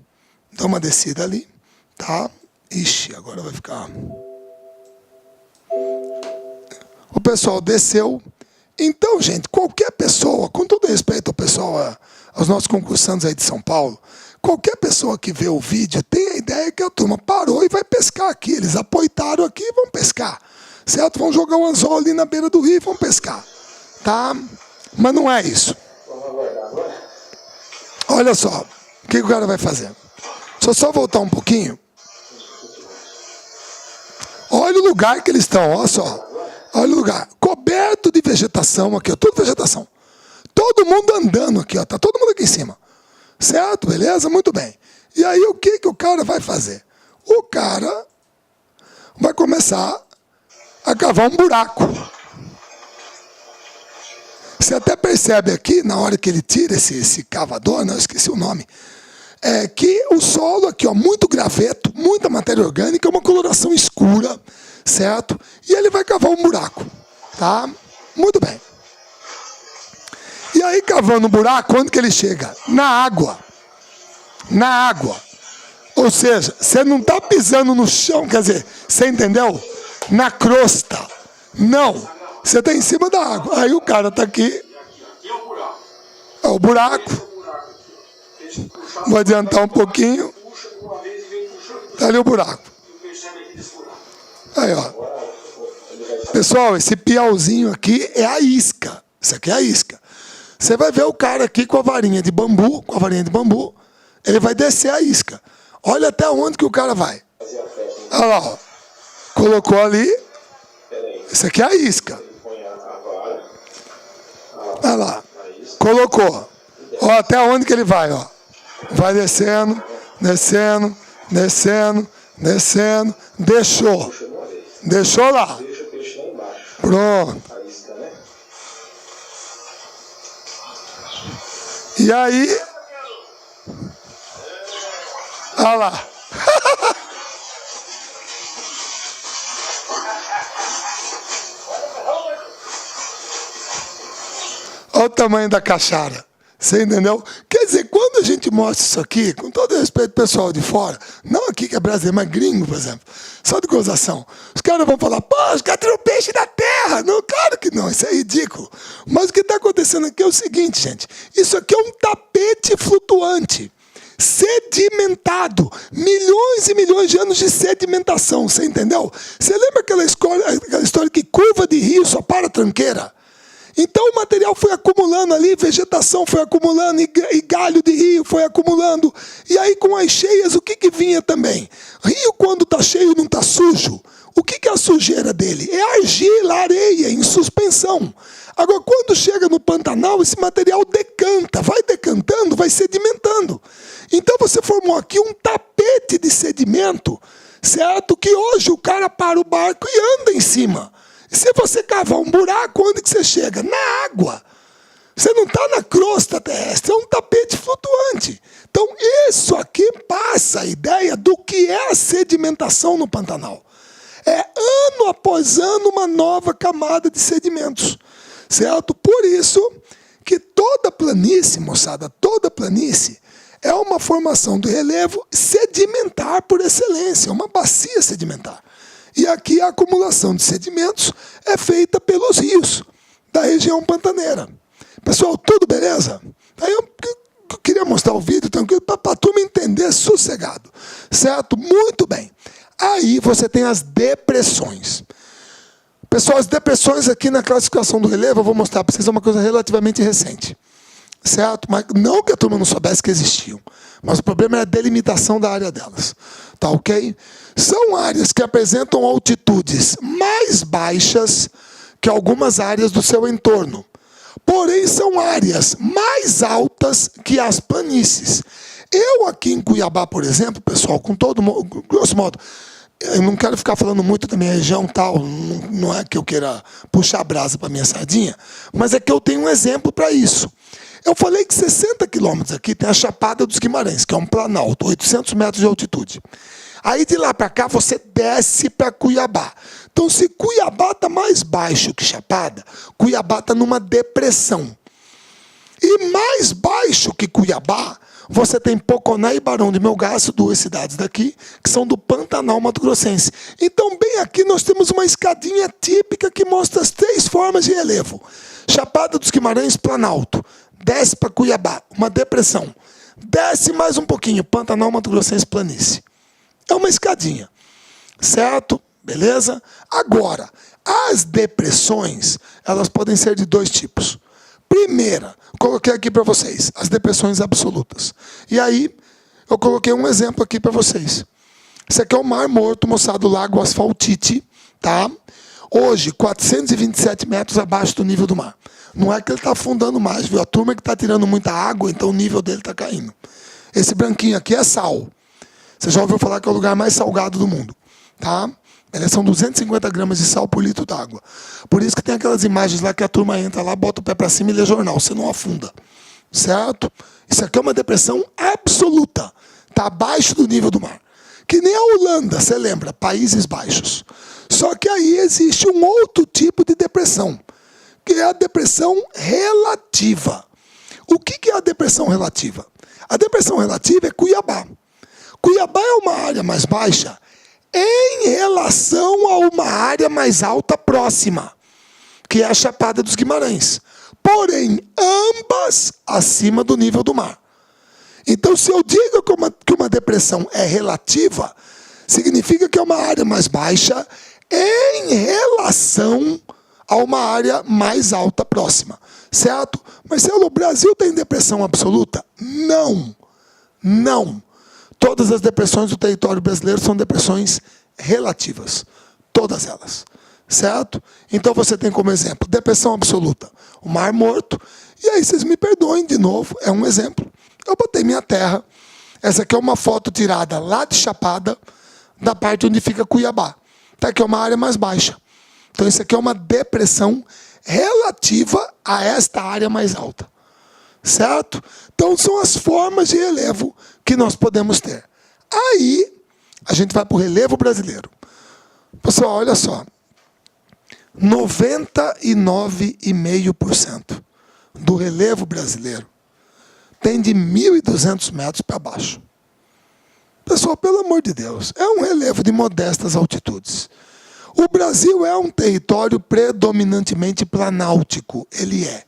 Dá uma descida ali, tá? Ixi, agora vai ficar... pessoal desceu. Então, gente, qualquer pessoa, com todo respeito ao pessoal, aos nossos concursantes aí de São Paulo, qualquer pessoa que vê o vídeo tem a ideia que a turma parou e vai pescar aqui. Eles apoitaram aqui e vão pescar. Certo? Vão jogar um anzol ali na beira do rio e vão pescar. Tá? Mas não é isso. Olha só, o que o cara vai fazer? Deixa eu só voltar um pouquinho. Olha o lugar que eles estão, olha só. Olha o lugar, coberto de vegetação aqui, ó, tudo vegetação. Todo mundo andando aqui, ó, tá todo mundo aqui em cima. Certo? Beleza? Muito bem. E aí o que o cara vai fazer? O cara vai começar a cavar um buraco. Você até percebe aqui, na hora que ele tira esse cavador, não, eu esqueci o nome, que o solo aqui, ó, muito graveto, muita matéria orgânica, uma coloração escura, certo? E ele vai cavar um buraco, tá? Muito bem. E aí, cavando um buraco, onde que ele chega? Na água. Na água. Ou seja, você não está pisando no chão, quer dizer, você entendeu? Na crosta. Não. Você está em cima da água. Aí o cara está aqui. É o buraco. Vou adiantar um pouquinho. Está ali o buraco. Aí, ó. Pessoal, esse piauzinho aqui é a isca. Isso aqui é a isca. Você vai ver o cara aqui com a varinha de bambu, ele vai descer a isca. Olha até onde que o cara vai. Olha lá, ó. Colocou ali. Isso aqui é a isca. Olha lá. Colocou. Ó, até onde que ele vai, ó. Vai descendo, descendo, descendo, descendo. Deixou. Deixou lá. Pronto. E aí, olha lá. Olha o tamanho da caixara. Você entendeu? Quer dizer, quando a gente mostra isso aqui, com todo respeito pessoal de fora, não aqui que é brasileiro, mas gringo, por exemplo, só de gozação, os caras vão falar, pô, os caras tiram peixe da terra. Não, claro que não, isso é ridículo. Mas o que está acontecendo aqui é o seguinte, gente, isso aqui é um tapete flutuante, sedimentado, milhões e milhões de anos de sedimentação, você entendeu? Você lembra aquela história que curva de rio só para tranqueira? Então o material foi acumulando ali, vegetação foi acumulando, e galho de rio foi acumulando. E aí com as cheias, o que vinha também? Rio quando está cheio não está sujo. O que é a sujeira dele? É argila, areia, em suspensão. Agora quando chega no Pantanal, esse material decanta, vai decantando, vai sedimentando. Então você formou aqui um tapete de sedimento, certo? Que hoje o cara para o barco e anda em cima. E se você cavar um buraco, onde que você chega? Na água. Você não está na crosta terrestre, é um tapete flutuante. Então, isso aqui passa a ideia do que é a sedimentação no Pantanal. É ano após ano uma nova camada de sedimentos. Certo? Por isso que toda planície, moçada, toda planície é uma formação do relevo sedimentar por excelência, uma bacia sedimentar. E aqui a acumulação de sedimentos é feita pelos rios da região pantaneira. Pessoal, tudo beleza? Aí eu queria mostrar o vídeo tranquilo para a turma entender sossegado. Certo? Muito bem. Aí você tem as depressões. Pessoal, as depressões aqui na classificação do relevo, eu vou mostrar para vocês uma coisa relativamente recente. Certo? Mas não que a turma não soubesse que existiam. Mas o problema é a delimitação da área delas. Tá ok? São áreas que apresentam altitudes mais baixas que algumas áreas do seu entorno. Porém, são áreas mais altas que as planícies. Eu aqui em Cuiabá, por exemplo, pessoal, com todo grosso modo, eu não quero ficar falando muito da minha região tal, não é que eu queira puxar a brasa para minha sardinha, mas é que eu tenho um exemplo para isso. Eu falei que 60 quilômetros aqui tem a Chapada dos Guimarães, que é um planalto, 800 metros de altitude. Aí de lá para cá você desce para Cuiabá. Então se Cuiabá está mais baixo que Chapada, Cuiabá está numa depressão. E mais baixo que Cuiabá, Você tem Poconé e Barão de Melgaço, 2 cidades daqui, que são do Pantanal Mato Grossense. Então, bem aqui nós temos uma escadinha típica que mostra as 3 formas de relevo. Chapada dos Guimarães, Planalto. Desce para Cuiabá, uma depressão. Desce mais um pouquinho, Pantanal Mato Grossense, planície. É uma escadinha, certo? Beleza? Agora, as depressões, elas podem ser de 2 tipos. Primeira, coloquei aqui para vocês, as depressões absolutas. E aí, eu coloquei um exemplo aqui para vocês. Esse aqui é o Mar Morto, moçada, Lago Asfaltite, tá? Hoje, 427 metros abaixo do nível do mar. Não é que ele está afundando mais, viu? A turma que está tirando muita água, então o nível dele está caindo. Esse branquinho aqui é sal. Você já ouviu falar que é o lugar mais salgado do mundo, tá? São 250 gramas de sal por litro d'água. Por isso que tem aquelas imagens lá que a turma entra lá, bota o pé para cima e lê jornal. Você não afunda, certo? Isso aqui é uma depressão absoluta. Está abaixo do nível do mar. Que nem a Holanda, você lembra? Países Baixos. Só que aí existe um outro tipo de depressão, que é a depressão relativa. O que é a depressão relativa? A depressão relativa é Cuiabá. Cuiabá é uma área mais baixa em relação a uma área mais alta próxima, que é a Chapada dos Guimarães. Porém, ambas acima do nível do mar. Então, se eu digo que uma depressão é relativa, significa que é uma área mais baixa em relação a uma área mais alta próxima. Certo? Marcelo, o Brasil tem depressão absoluta? Não. Não. Todas as depressões do território brasileiro são depressões relativas. Todas elas. Certo? Então você tem como exemplo, depressão absoluta, o Mar Morto. E aí vocês me perdoem de novo, é um exemplo. Eu botei minha terra. Essa aqui é uma foto tirada lá de Chapada, da parte onde fica Cuiabá. Tá aqui é uma área mais baixa. Então isso aqui é uma depressão relativa a esta área mais alta. Certo? Então são as formas de relevo que nós podemos ter. Aí, a gente vai para o relevo brasileiro. Pessoal, olha só. 99,5% do relevo brasileiro tem de 1.200 metros para baixo. Pessoal, pelo amor de Deus, é um relevo de modestas altitudes. O Brasil é um território predominantemente planáltico. Ele é.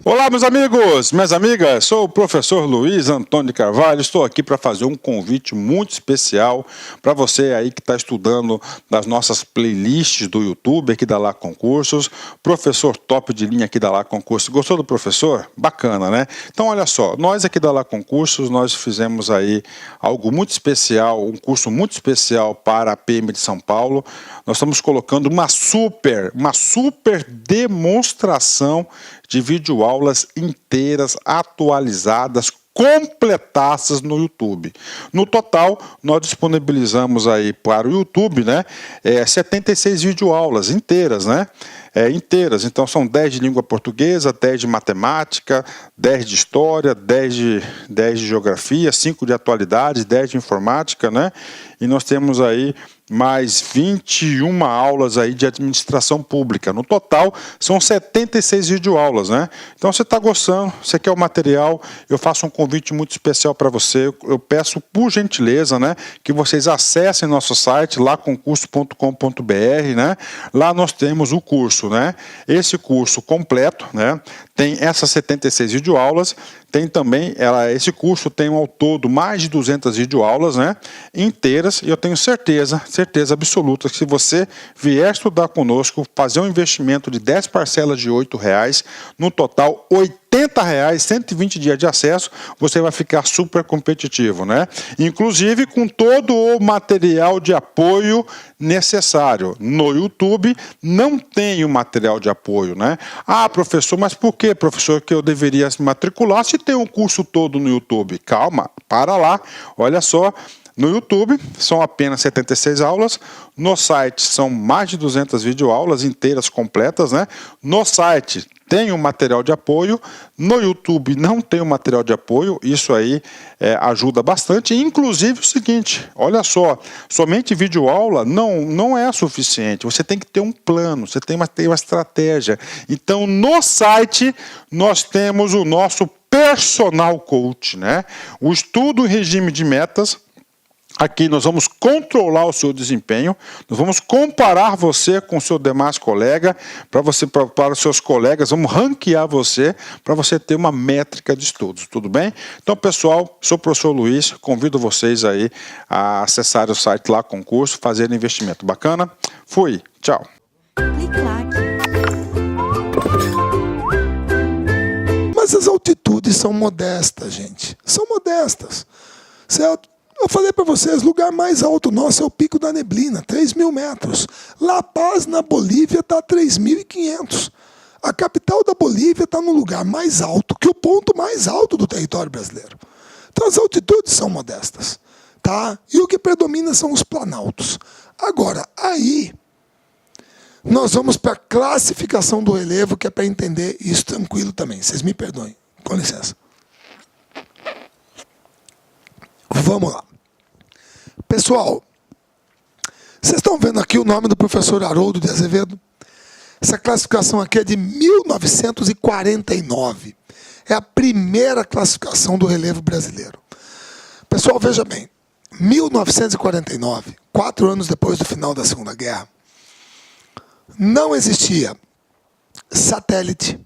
Olá, meus amigos, minhas amigas, sou o professor Luiz Antônio de Carvalho, estou aqui para fazer um convite muito especial para você aí que está estudando nas nossas playlists do YouTube aqui da Lá Concursos, professor top de linha aqui da Lá Concursos. Gostou do professor? Bacana, né? Então, olha só, nós aqui da Lá Concursos, nós fizemos aí algo muito especial, um curso muito especial para a PM de São Paulo. Nós estamos colocando uma super demonstração de videoaulas inteiras, atualizadas, completadas no YouTube. No total, nós disponibilizamos aí para o YouTube, né, 76 videoaulas inteiras, né? Inteiras. Então, são 10 de língua portuguesa, 10 de matemática, 10 de história, 10 de geografia, 5 de atualidades, 10 de informática, né? E nós temos aí mais 21 aulas aí de administração pública. No total, são 76 videoaulas, né? Então, você está gostando, você quer o material, eu faço um convite muito especial para você. Eu peço, por gentileza, né, que vocês acessem nosso site, laconcurso.com.br, né? Lá nós temos o curso, né? Esse curso completo, né? Tem essas 76 videoaulas, tem também, esse curso tem ao todo mais de 200 videoaulas, né, inteiras, e eu tenho certeza absoluta que se você vier estudar conosco, fazer um investimento de 10 parcelas de R$ 8,00, no total R$80, 120 dias de acesso, você vai ficar super competitivo, né? Inclusive com todo o material de apoio necessário. No YouTube não tem o material de apoio, né? Ah, professor, mas por que, professor, que eu deveria se matricular se tem um curso todo no YouTube? Calma, para lá, olha só. No YouTube são apenas 76 aulas, no site são mais de 200 videoaulas inteiras, completas, né? No site tem um material de apoio, no YouTube não tem um material de apoio, isso aí ajuda bastante. Inclusive o seguinte, olha só, somente videoaula não é suficiente, você tem que ter um plano, você tem uma estratégia. Então no site nós temos o nosso personal coach, né? O estudo em regime de metas. Aqui nós vamos controlar o seu desempenho, nós vamos comparar você com o seu demais colega, para os seus colegas, vamos ranquear você para você ter uma métrica de estudos, tudo bem? Então, pessoal, sou o professor Luiz, convido vocês aí a acessarem o site lá, concurso, fazer investimento. Bacana? Fui, tchau. Mas as altitudes são modestas, gente. São modestas, certo? Eu falei para vocês, o lugar mais alto nosso é o Pico da Neblina, 3.000 metros. La Paz, na Bolívia, está a 3.500. A capital da Bolívia está no lugar mais alto, que o ponto mais alto do território brasileiro. Então as altitudes são modestas, tá? E o que predomina são os planaltos. Agora, aí, nós vamos para a classificação do relevo, que é para entender isso tranquilo também. Vocês me perdoem, com licença. Vamos lá. Pessoal, vocês estão vendo aqui o nome do professor Haroldo de Azevedo? Essa classificação aqui é de 1949. É a primeira classificação do relevo brasileiro. Pessoal, veja bem. 1949, 4 anos depois do final da Segunda Guerra, não existia satélite,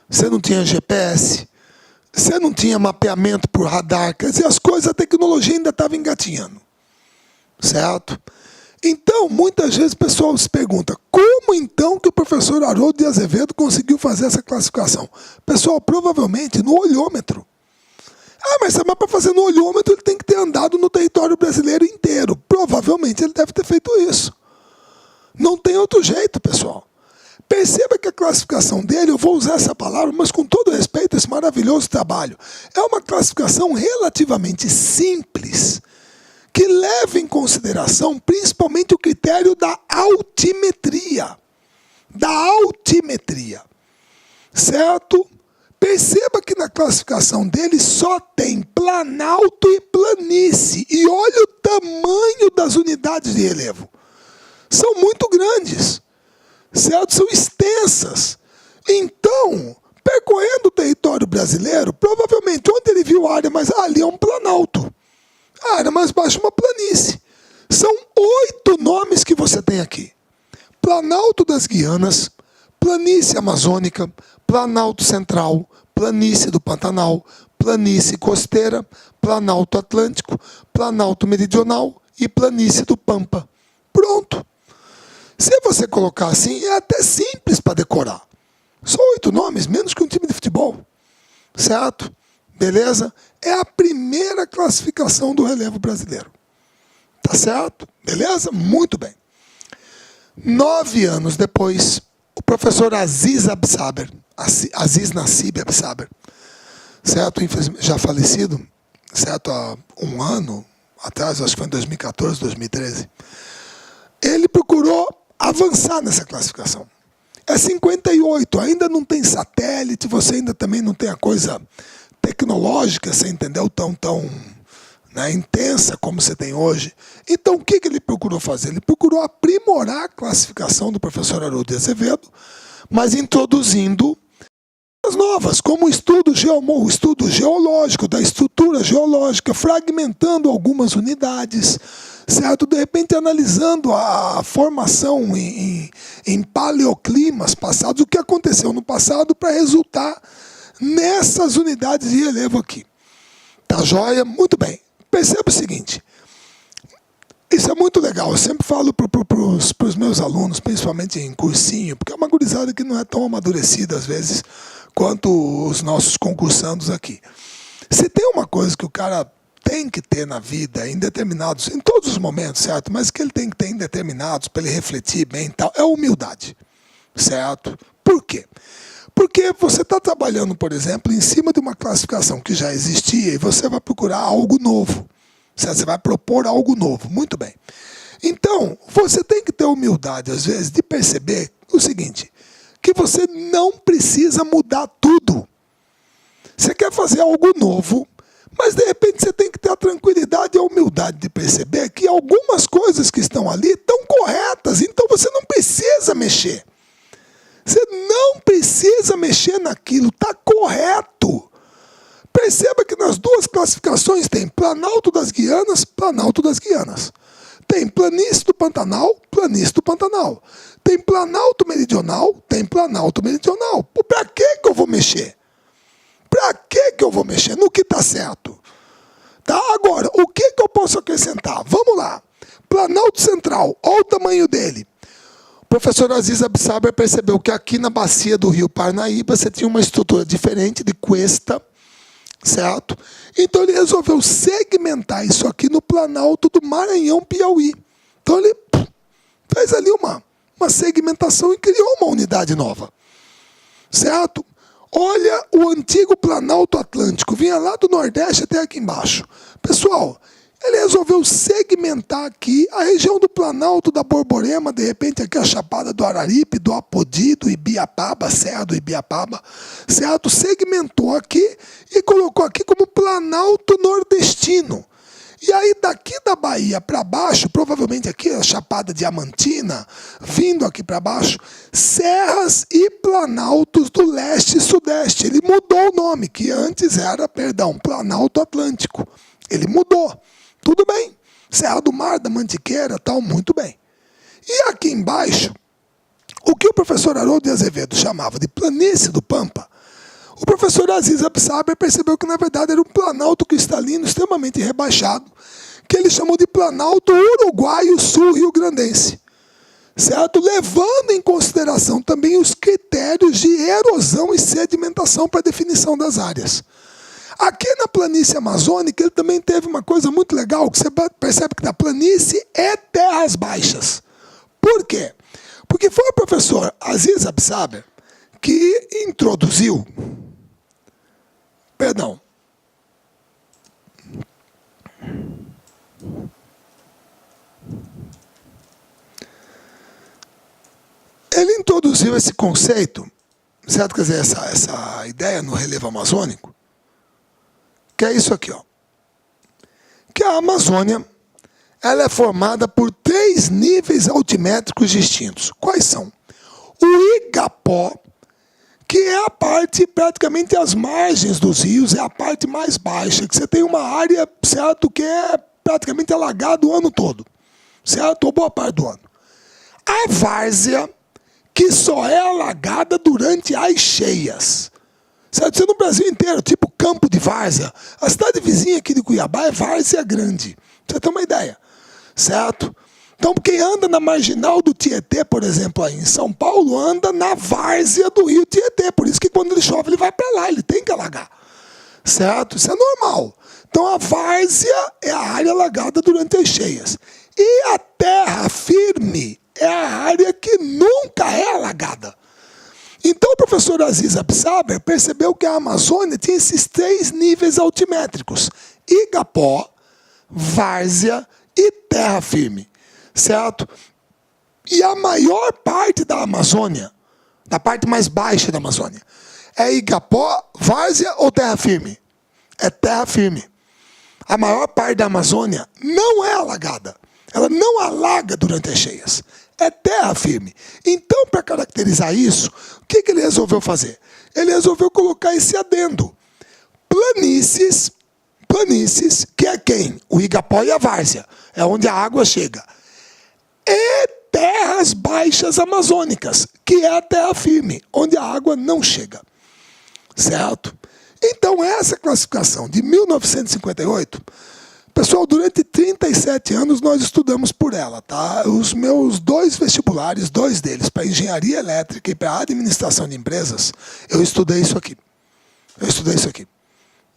você não tinha GPS, você não tinha mapeamento por radar, quer dizer, as coisas, a tecnologia ainda estava engatinhando, certo? Então, muitas vezes o pessoal se pergunta, como então que o professor Haroldo de Azevedo conseguiu fazer essa classificação? Pessoal, provavelmente no olhômetro. Ah, mas para fazer no olhômetro ele tem que ter andado no território brasileiro inteiro. Provavelmente ele deve ter feito isso. Não tem outro jeito, pessoal. Perceba que a classificação dele, eu vou usar essa palavra, mas com todo respeito a esse maravilhoso trabalho, é uma classificação relativamente simples, que leva em consideração principalmente o critério da altimetria. Da altimetria. Certo? Perceba que na classificação dele só tem planalto e planície. E olha o tamanho das unidades de relevo. São muito grandes. Certo? São extensas. Então, percorrendo o território brasileiro, provavelmente onde ele viu a área mais... ali é um planalto. A área mais baixa é uma planície. São 8 nomes que você tem aqui. Planalto das Guianas, planície amazônica, Planalto Central, planície do Pantanal, planície costeira, Planalto Atlântico, Planalto Meridional e planície do Pampa. Pronto. Se você colocar assim, é até simples para decorar. Só 8 nomes, menos que um time de futebol. Certo? Beleza? É a primeira classificação do relevo brasileiro. Tá certo? Beleza? Muito bem. 9 anos depois, o professor Aziz Nassib Absaber, certo? Já falecido, certo? Há um ano atrás, acho que foi em 2014, 2013, ele procurou avançar nessa classificação. É 58, ainda não tem satélite, você ainda também não tem a coisa tecnológica, você entendeu? Tão intensa como você tem hoje. Então, o que ele procurou fazer? Ele procurou aprimorar a classificação do professor Haroldo de Azevedo, mas introduzindo as novas, como o estudo geológico, da estrutura geológica, fragmentando algumas unidades, certo? De repente, analisando a formação em paleoclimas passados, o que aconteceu no passado para resultar nessas unidades de relevo aqui. Tá joia? Muito bem. Perceba o seguinte, isso é muito legal, eu sempre falo para os meus alunos, principalmente em cursinho, porque é uma gurizada que não é tão amadurecida às vezes quanto os nossos concursandos aqui. Se tem uma coisa que o cara tem que ter na vida, em todos os momentos, certo? Mas que ele tem que ter em determinados, para ele refletir bem e tal, é a humildade, certo? Por quê? Porque você está trabalhando, por exemplo, em cima de uma classificação que já existia e você vai procurar algo novo, Você vai propor algo novo. Muito bem. Então, você tem que ter humildade, às vezes, de perceber o seguinte, que você não precisa mudar tudo. Você quer fazer algo novo, mas de repente você tem que ter a tranquilidade e a humildade de perceber que algumas coisas que estão ali estão corretas, então você não precisa mexer. Você não precisa mexer naquilo, está correto. Perceba que nas duas classificações tem Planalto das Guianas, Planalto das Guianas. Tem Planície do Pantanal, Planície do Pantanal. Tem Planalto Meridional, tem Planalto Meridional. Para que eu vou mexer? Para que eu vou mexer? No que está certo. Tá? Agora, o que eu posso acrescentar? Vamos lá. Planalto Central, olha o tamanho dele. O professor Aziz Absaber percebeu que aqui na bacia do rio Parnaíba você tinha uma estrutura diferente de cuesta, certo? Então ele resolveu segmentar isso aqui no Planalto do Maranhão, Piauí. Então ele fez ali uma segmentação e criou uma unidade nova, certo? Olha o antigo Planalto Atlântico, vinha lá do Nordeste até aqui embaixo. Pessoal, ele resolveu segmentar aqui a região do Planalto da Borborema, de repente aqui a Chapada do Araripe, do Apodi, do Ibiapaba, Serra do Ibiapaba, certo? Segmentou aqui e colocou aqui como Planalto Nordestino. E aí daqui da Bahia para baixo, provavelmente aqui a Chapada Diamantina, vindo aqui para baixo, Serras e Planaltos do Leste e Sudeste. Ele mudou o nome, que antes era, Planalto Atlântico. Ele mudou. Tudo bem. Serra do Mar, da Mantiqueira, tal, muito bem. E aqui embaixo, o que o professor Haroldo de Azevedo chamava de Planície do Pampa, o professor Aziz Absaber percebeu que, na verdade, era um planalto cristalino extremamente rebaixado, que ele chamou de Planalto Uruguaio Sul Rio-Grandense, certo? Levando em consideração também os critérios de erosão e sedimentação para a definição das áreas. Aqui na planície amazônica, ele também teve uma coisa muito legal, que você percebe que na planície é terras baixas. Por quê? Porque foi o professor Aziz Absaber que introduziu, ele introduziu esse conceito, certo? Quer dizer, essa ideia no relevo amazônico, que é isso aqui, ó. Que a Amazônia, ela é formada por 3 níveis altimétricos distintos. Quais são? O Igapó, que é a parte, praticamente as margens dos rios, é a parte mais baixa, que você tem uma área, certo, que é praticamente alagada o ano todo, certo? Ou boa parte do ano. A várzea, que só é alagada durante as cheias. Certo? Isso é no Brasil inteiro, tipo Campo de Várzea. A cidade vizinha aqui de Cuiabá é Várzea Grande. Pra você ter uma ideia. Certo? Então, quem anda na marginal do Tietê, por exemplo, aí em São Paulo, anda na várzea do rio Tietê. Por isso que quando ele chove, ele vai para lá, ele tem que alagar. Certo? Isso é normal. Então, a várzea é a área alagada durante as cheias. E a terra firme é a área que nunca é alagada. Então, o professor Aziz Absaber percebeu que a Amazônia tinha esses 3 níveis altimétricos: Igapó, várzea e terra firme. Certo? E a maior parte da Amazônia, da parte mais baixa da Amazônia, é Igapó, várzea ou terra firme? É terra firme. A maior parte da Amazônia não é alagada. Ela não alaga durante as cheias. É terra firme. Então, para caracterizar isso, o que ele resolveu fazer? Ele resolveu colocar esse adendo. Planícies, que é quem? O Igapó e a várzea. É onde a água chega. E terras baixas amazônicas, que é a terra firme, onde a água não chega. Certo? Então, essa classificação de 1958, pessoal, durante 37 anos nós estudamos por ela, tá? Os meus 2 vestibulares, 2 deles, para engenharia elétrica e para administração de empresas, eu estudei isso aqui.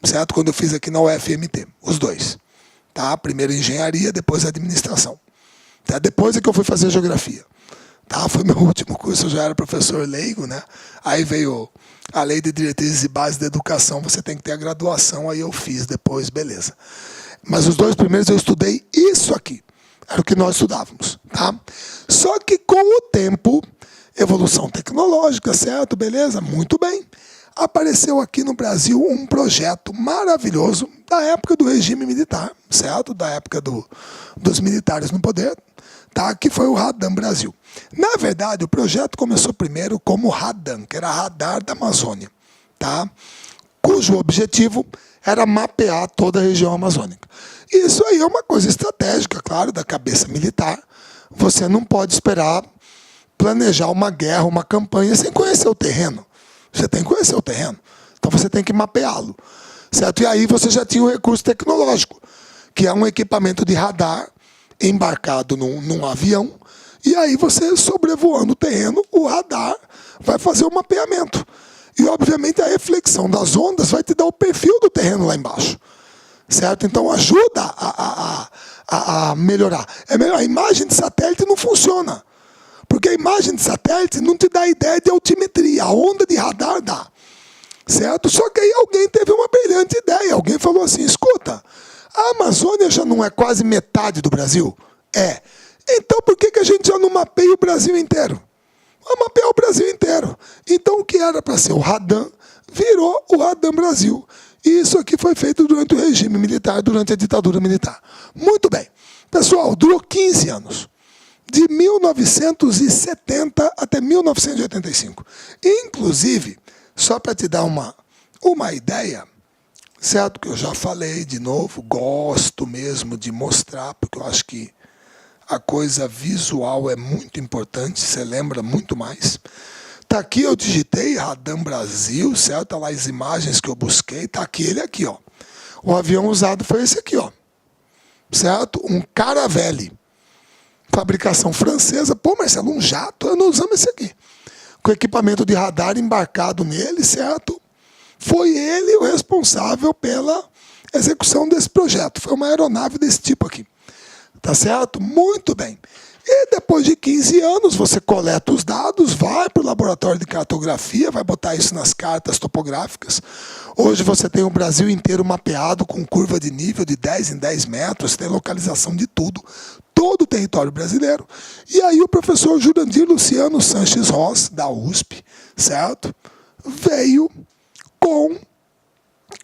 Certo? Quando eu fiz aqui na UFMT, os 2. Tá? Primeiro engenharia, depois administração. Tá? Depois é que eu fui fazer geografia. Tá? Foi meu último curso, eu já era professor leigo, né? Aí veio a Lei de Diretrizes e Bases da Educação, você tem que ter a graduação, aí eu fiz depois, beleza. Mas os 2 primeiros eu estudei isso aqui. Era o que nós estudávamos, tá? Só que com o tempo, evolução tecnológica, certo? Beleza? Muito bem. Apareceu aqui no Brasil um projeto maravilhoso da época do regime militar, certo? Da época dos militares no poder, tá? Que foi o Radan Brasil. Na verdade, o projeto começou primeiro como Radan, que era Radar da Amazônia, tá? Cujo objetivo era mapear toda a região amazônica. Isso aí é uma coisa estratégica, claro, da cabeça militar. Você não pode esperar planejar uma guerra, uma campanha sem conhecer o terreno. Você tem que conhecer o terreno. Então você tem que mapeá-lo, certo? E aí você já tinha o recurso tecnológico, que é um equipamento de radar embarcado num avião, e aí você, sobrevoando o terreno, o radar vai fazer o mapeamento. E, obviamente, a reflexão das ondas vai te dar o perfil do terreno lá embaixo. Certo? Então, ajuda a melhorar. A imagem de satélite não funciona. Porque a imagem de satélite não te dá ideia de altimetria. A onda de radar dá. Certo? Só que aí alguém teve uma brilhante ideia. Alguém falou assim, escuta, a Amazônia já não é quase metade do Brasil? É. Então, por que a gente já não mapeia o Brasil inteiro? A mapear o Brasil inteiro. Então, o que era para ser o Radan, virou o Radan Brasil. E isso aqui foi feito durante o regime militar, durante a ditadura militar. Muito bem. Pessoal, durou 15 anos. De 1970 até 1985. Inclusive, só para te dar uma ideia, certo? Que eu já falei de novo, gosto mesmo de mostrar, porque eu acho que a coisa visual é muito importante, você lembra muito mais. Tá aqui, eu digitei Radan Brasil, certo? Tá lá as imagens que eu busquei, tá aqui, ele aqui, ó. O avião usado foi esse aqui, ó. Certo? Um Caravelle. Fabricação francesa. Pô, Marcelo, um jato? Eu não usamos esse aqui. Com equipamento de radar embarcado nele, certo? Foi ele o responsável pela execução desse projeto. Foi uma aeronave desse tipo aqui. Tá certo? Muito bem. E depois de 15 anos, você coleta os dados, vai para o laboratório de cartografia, vai botar isso nas cartas topográficas. Hoje você tem o Brasil inteiro mapeado com curva de nível de 10 em 10 metros, tem localização de tudo, todo o território brasileiro. E aí o professor Jurandir Luciano Sanches Ross, da USP, certo? Veio com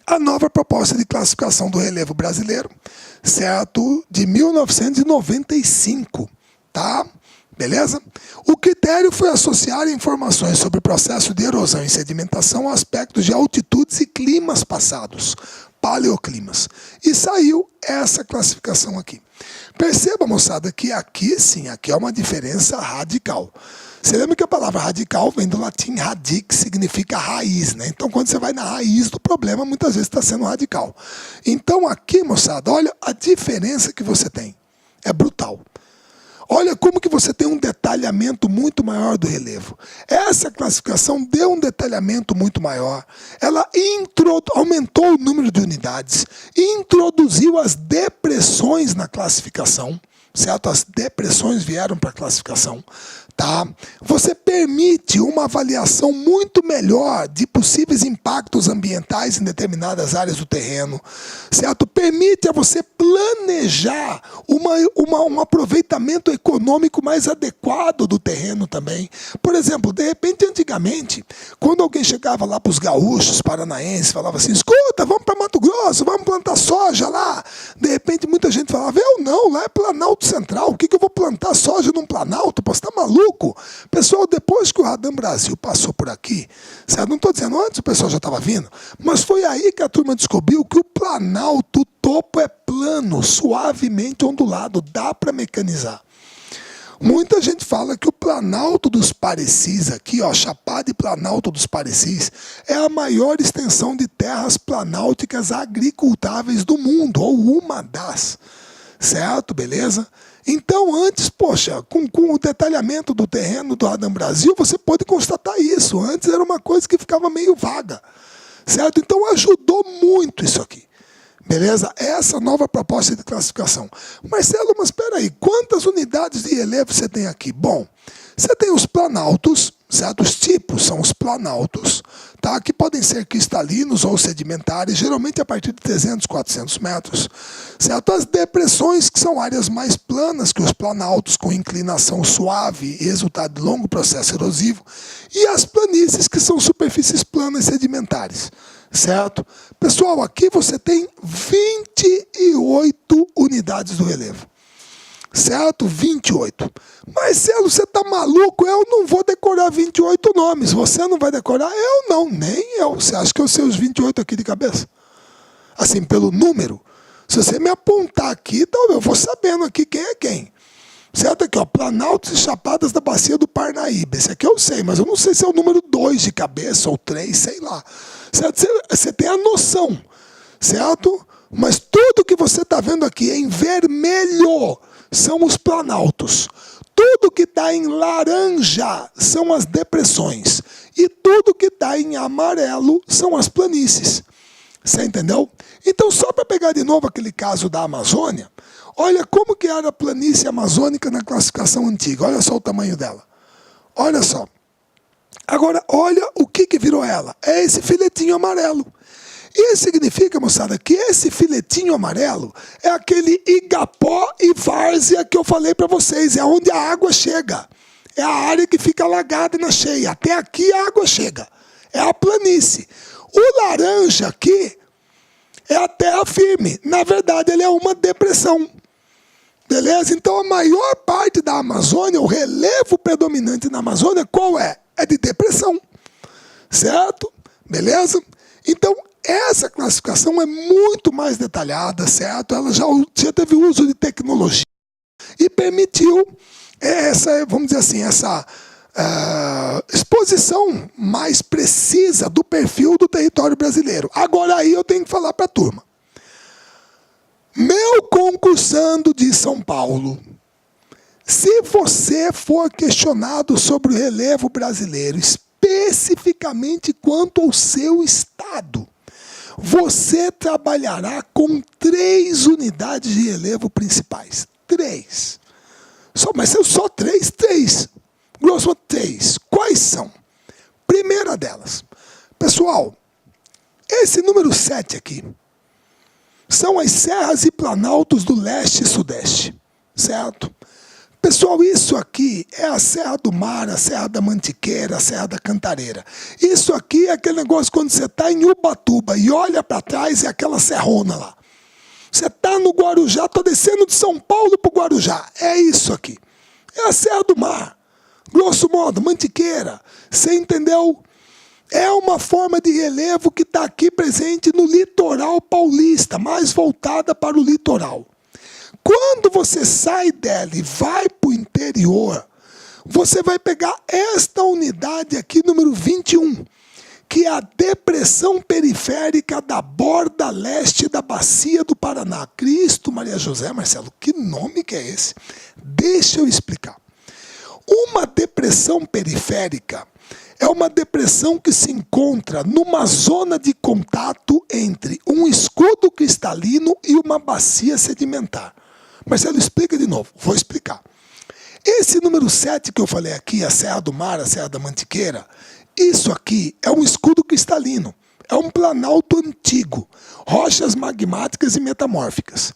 a nova proposta de classificação do relevo brasileiro, certo? De 1995, tá? Beleza? O critério foi associar informações sobre o processo de erosão e sedimentação a aspectos de altitudes e climas passados, paleoclimas. E saiu essa classificação aqui. Perceba, moçada, que aqui sim, aqui é uma diferença radical. Você lembra que a palavra radical vem do latim radix, significa raiz, né? Então, quando você vai na raiz do problema, muitas vezes está sendo radical. Então, aqui, moçada, olha a diferença que você tem. É brutal. Olha como que você tem um detalhamento muito maior do relevo. Essa classificação deu um detalhamento muito maior. Ela aumentou o número de unidades, introduziu as depressões na classificação, certo? As depressões vieram para a classificação. Tá? Você permite uma avaliação muito melhor de possíveis impactos ambientais em determinadas áreas do terreno, certo? Permite a você planejar um aproveitamento econômico mais adequado do terreno também. Por exemplo, de repente, antigamente, quando alguém chegava lá para os gaúchos, paranaenses, falava assim, escuta, vamos para Mato Grosso, vamos plantar soja lá. De repente, muita gente falava, eu não, lá é Planalto Central, o que eu vou plantar soja num Planalto? Pô, você está maluco? Pessoal, depois que o Radan Brasil passou por aqui, certo? Não estou dizendo antes, o pessoal já estava vindo, mas foi aí que a turma descobriu que o Planalto, o topo é plano, suavemente ondulado, dá para mecanizar. Muita gente fala que o Planalto dos Parecis aqui, ó, Chapada e Planalto dos Parecis, é a maior extensão de terras planálticas agricultáveis do mundo, ou uma das, certo? Beleza? Então, antes, poxa, com o detalhamento do terreno do Radan Brasil, você pode constatar isso. Antes era uma coisa que ficava meio vaga, certo? Então, ajudou muito isso aqui. Beleza? Essa nova proposta de classificação. Marcelo, mas espera aí, quantas unidades de relevo você tem aqui? Bom, Você tem os planaltos, certo? Os tipos são os planaltos, tá? Que podem ser cristalinos ou sedimentares, geralmente a partir de 300, 400 metros, certo? As depressões, que são áreas mais planas que os planaltos, com inclinação suave e resultado de longo processo erosivo, e as planícies, que são superfícies planas sedimentares, certo? Pessoal, aqui você tem 28 unidades do relevo. Certo? 28. Marcelo, você tá maluco? Eu não vou decorar 28 nomes. Você não vai decorar? Eu não, nem eu. Você acha que eu sei os 28 aqui de cabeça? Assim, pelo número. Se você me apontar aqui, então eu vou sabendo aqui quem é quem. Certo? Aqui, ó, Planaltos e Chapadas da Bacia do Parnaíba. Esse aqui eu sei, mas eu não sei se é o número 2 de cabeça ou 3, sei lá. Certo? Você tem a noção. Certo? Mas tudo que você está vendo aqui em vermelho são os planaltos. Tudo que está em laranja são as depressões. E tudo que está em amarelo são as planícies. Você entendeu? Então, só para pegar de novo aquele caso da Amazônia, olha como que era a planície amazônica na classificação antiga. Olha só o tamanho dela. Olha só. Agora, olha o que virou ela. É esse filetinho amarelo. Isso significa, moçada, que esse filetinho amarelo é aquele Igapó e Várzea que eu falei para vocês. É onde a água chega. É a área que fica alagada na cheia. Até aqui a água chega. É a planície. O laranja aqui é a terra firme. Na verdade, ele é uma depressão. Beleza? Então, a maior parte da Amazônia, o relevo predominante na Amazônia, qual é? É de depressão. Certo? Beleza? Então, essa classificação é muito mais detalhada, certo? Ela já teve uso de tecnologia e permitiu essa, vamos dizer assim, essa exposição mais precisa do perfil do território brasileiro. Agora aí eu tenho que falar para a turma. Meu concursando de São Paulo, se você for questionado sobre o relevo brasileiro, especificamente quanto ao seu estado, você trabalhará com 3 unidades de relevo principais. 3. Mas são só 3? 3. Grosso modo, 3. Quais são? Primeira delas. Pessoal, esse número 7 aqui são as serras e planaltos do leste e sudeste. Certo? Pessoal, isso aqui é a Serra do Mar, a Serra da Mantiqueira, a Serra da Cantareira. Isso aqui é aquele negócio quando você está em Ubatuba e olha para trás, é aquela serrona lá. Você está no Guarujá, estou descendo de São Paulo para o Guarujá. É isso aqui. É a Serra do Mar. Grosso modo, Mantiqueira. Você entendeu? É uma forma de relevo que está aqui presente no litoral paulista, mais voltada para o litoral. Quando você sai dela e vai para o interior, você vai pegar esta unidade aqui, número 21, que é a depressão periférica da borda leste da bacia do Paraná. Cristo, Maria José, Marcelo, que nome que é esse? Deixa eu explicar. Uma depressão periférica é uma depressão que se encontra numa zona de contato entre um escudo cristalino e uma bacia sedimentar. Marcelo, explica de novo. Vou explicar. Esse número 7 que eu falei aqui, a Serra do Mar, a Serra da Mantiqueira, isso aqui é um escudo cristalino. É um planalto antigo. Rochas magmáticas e metamórficas.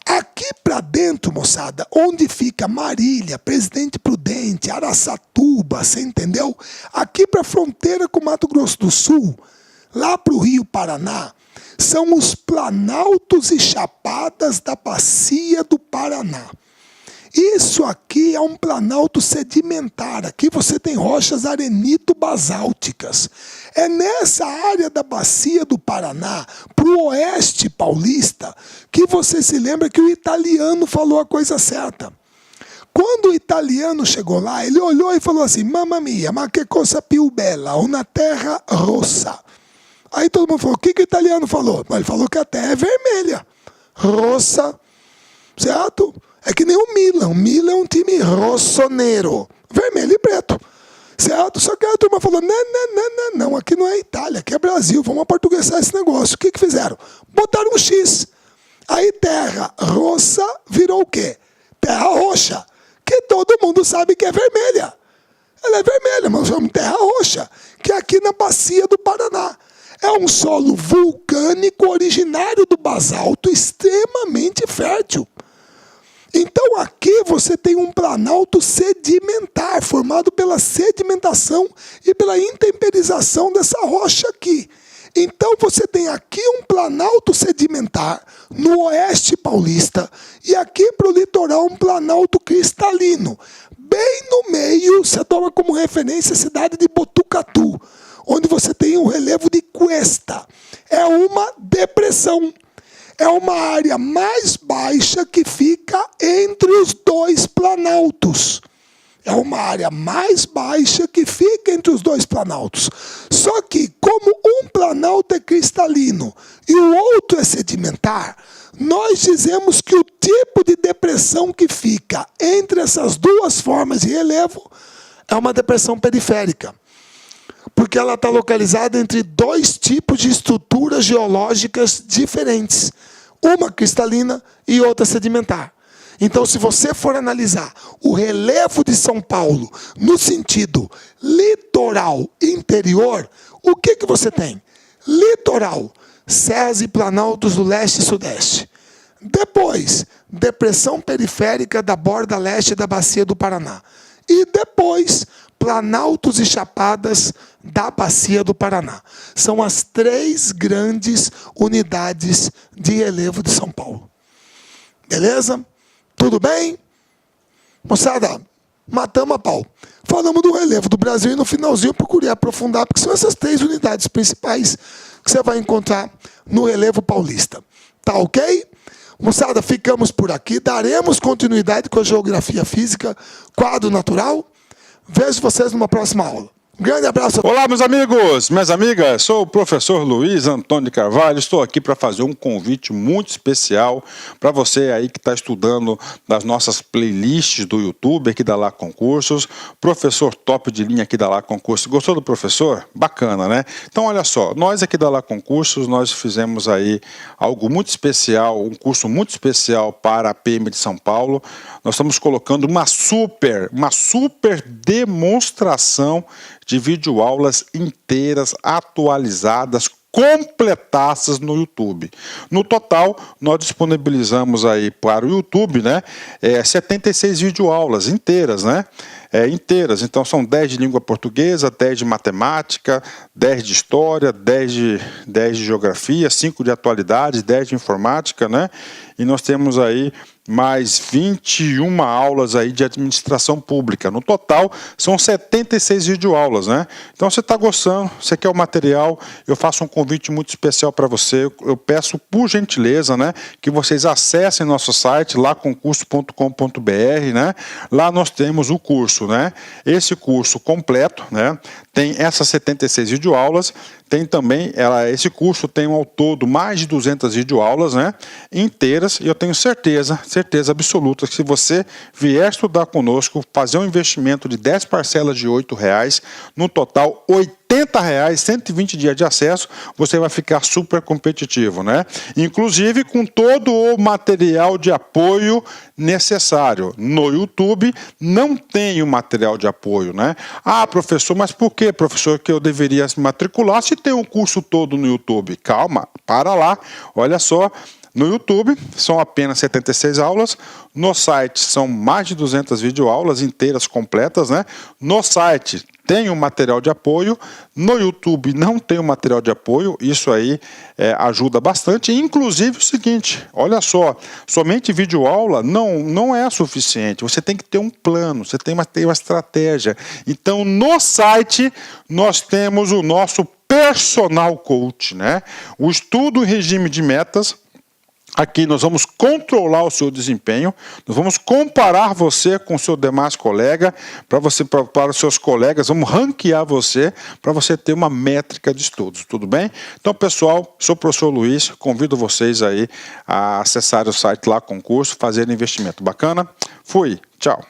Aqui para dentro, moçada, onde fica Marília, Presidente Prudente, Araçatuba, você entendeu? Aqui para a fronteira com Mato Grosso do Sul, lá para o Rio Paraná, são os planaltos e chapadas da bacia do Paraná. Isso aqui é um planalto sedimentar. Aqui você tem rochas arenito-basálticas. É nessa área da bacia do Paraná, para o oeste paulista, que você se lembra que o italiano falou a coisa certa. Quando o italiano chegou lá, ele olhou e falou assim: Mamma mia, ma che cosa più bella, una terra rossa. Aí todo mundo falou: o que o italiano falou? Ele falou que a terra é vermelha, rossa, certo? É que nem o Milan. O Milan é um time rossonero, vermelho e preto, certo? Só que a turma falou: não, aqui não é Itália, aqui é Brasil, vamos aportuguesar esse negócio. O que fizeram? Botaram um X. Aí terra rossa virou o quê? Terra roxa, que todo mundo sabe que é vermelha. Ela é vermelha, mas nós chamamos de terra roxa, que é aqui na bacia do Paraná. É um solo vulcânico originário do basalto, extremamente fértil. Então aqui você tem um planalto sedimentar, formado pela sedimentação e pela intemperização dessa rocha aqui. Então você tem aqui um planalto sedimentar no oeste paulista e aqui para o litoral um planalto cristalino. Bem no meio, você toma como referência a cidade de Botucatu, onde você tem um relevo de cuesta. É uma depressão. É uma área mais baixa que fica entre os dois planaltos. É uma área mais baixa que fica entre os dois planaltos. Só que, como um planalto é cristalino e o outro é sedimentar, nós dizemos que o tipo de depressão que fica entre essas duas formas de relevo é uma depressão periférica. Porque ela está localizada entre dois tipos de estruturas geológicas diferentes. Uma cristalina e outra sedimentar. Então, se você for analisar o relevo de São Paulo no sentido litoral interior, o que você tem? Litoral, serras e planaltos do leste e sudeste. Depois, depressão periférica da borda leste da bacia do Paraná. E depois, planaltos e chapadas da bacia do Paraná. São as 3 grandes unidades de relevo de São Paulo. Beleza? Tudo bem? Moçada, matamos a pau. Falamos do relevo do Brasil e no finalzinho eu procurei aprofundar, porque são essas 3 unidades principais que você vai encontrar no relevo paulista. Tá ok? Moçada, ficamos por aqui. Daremos continuidade com a geografia física, quadro natural. Vejo vocês numa próxima aula. Um grande abraço. Olá, meus amigos, minhas amigas. Sou o professor Luiz Antônio de Carvalho. Estou aqui para fazer um convite muito especial para você aí que está estudando nas nossas playlists do YouTube, aqui da Lá Concursos. Professor top de linha aqui da Lá Concursos. Gostou do professor? Bacana, né? Então, olha só, nós aqui da Lá Concursos, nós fizemos aí algo muito especial, um curso muito especial para a PM de São Paulo. Nós estamos colocando uma super demonstração de videoaulas inteiras, atualizadas, completadas no YouTube. No total, nós disponibilizamos aí para o YouTube, né, 76 videoaulas inteiras, né? Inteiras, então são 10 de língua portuguesa, 10 de matemática, 10 de história, 10 de geografia, 5 de atualidade, 10 de informática, né? E nós temos aí mais 21 aulas aí de administração pública. No total, são 76 videoaulas, né? Então, você está gostando, você quer o material, eu faço um convite muito especial para você. Eu peço, por gentileza, né, que vocês acessem nosso site, laconcurso.com.br, né? Lá nós temos o curso, né? Esse curso completo, né? Tem essas 76 videoaulas, tem também, esse curso tem ao todo mais de 200 videoaulas, né, inteiras, e eu tenho certeza absoluta que se você vier estudar conosco, fazer um investimento de 10 parcelas de R$ 8,00, no total R$ 80,00, 120 dias de acesso, você vai ficar super competitivo, né? Inclusive com todo o material de apoio necessário. No YouTube não tem o material de apoio, né? Ah, professor, mas por que, professor, que eu deveria se matricular se tem um curso todo no YouTube? Calma, para lá, olha só. No YouTube são apenas 76 aulas, no site são mais de 200 videoaulas inteiras, completas, né? No site tem um material de apoio, no YouTube não tem um material de apoio, isso aí ajuda bastante. Inclusive o seguinte, olha só, somente videoaula não é suficiente, você tem que ter um plano, você tem uma estratégia. Então no site nós temos o nosso personal coach, né? O estudo em regime de metas. Aqui nós vamos controlar o seu desempenho, nós vamos comparar você com o seu demais colega, para os seus colegas, vamos ranquear você, para você ter uma métrica de estudos, tudo bem? Então, pessoal, sou o professor Luiz, convido vocês aí a acessar o site Lá Concurso, fazer investimento bacana. Fui, tchau.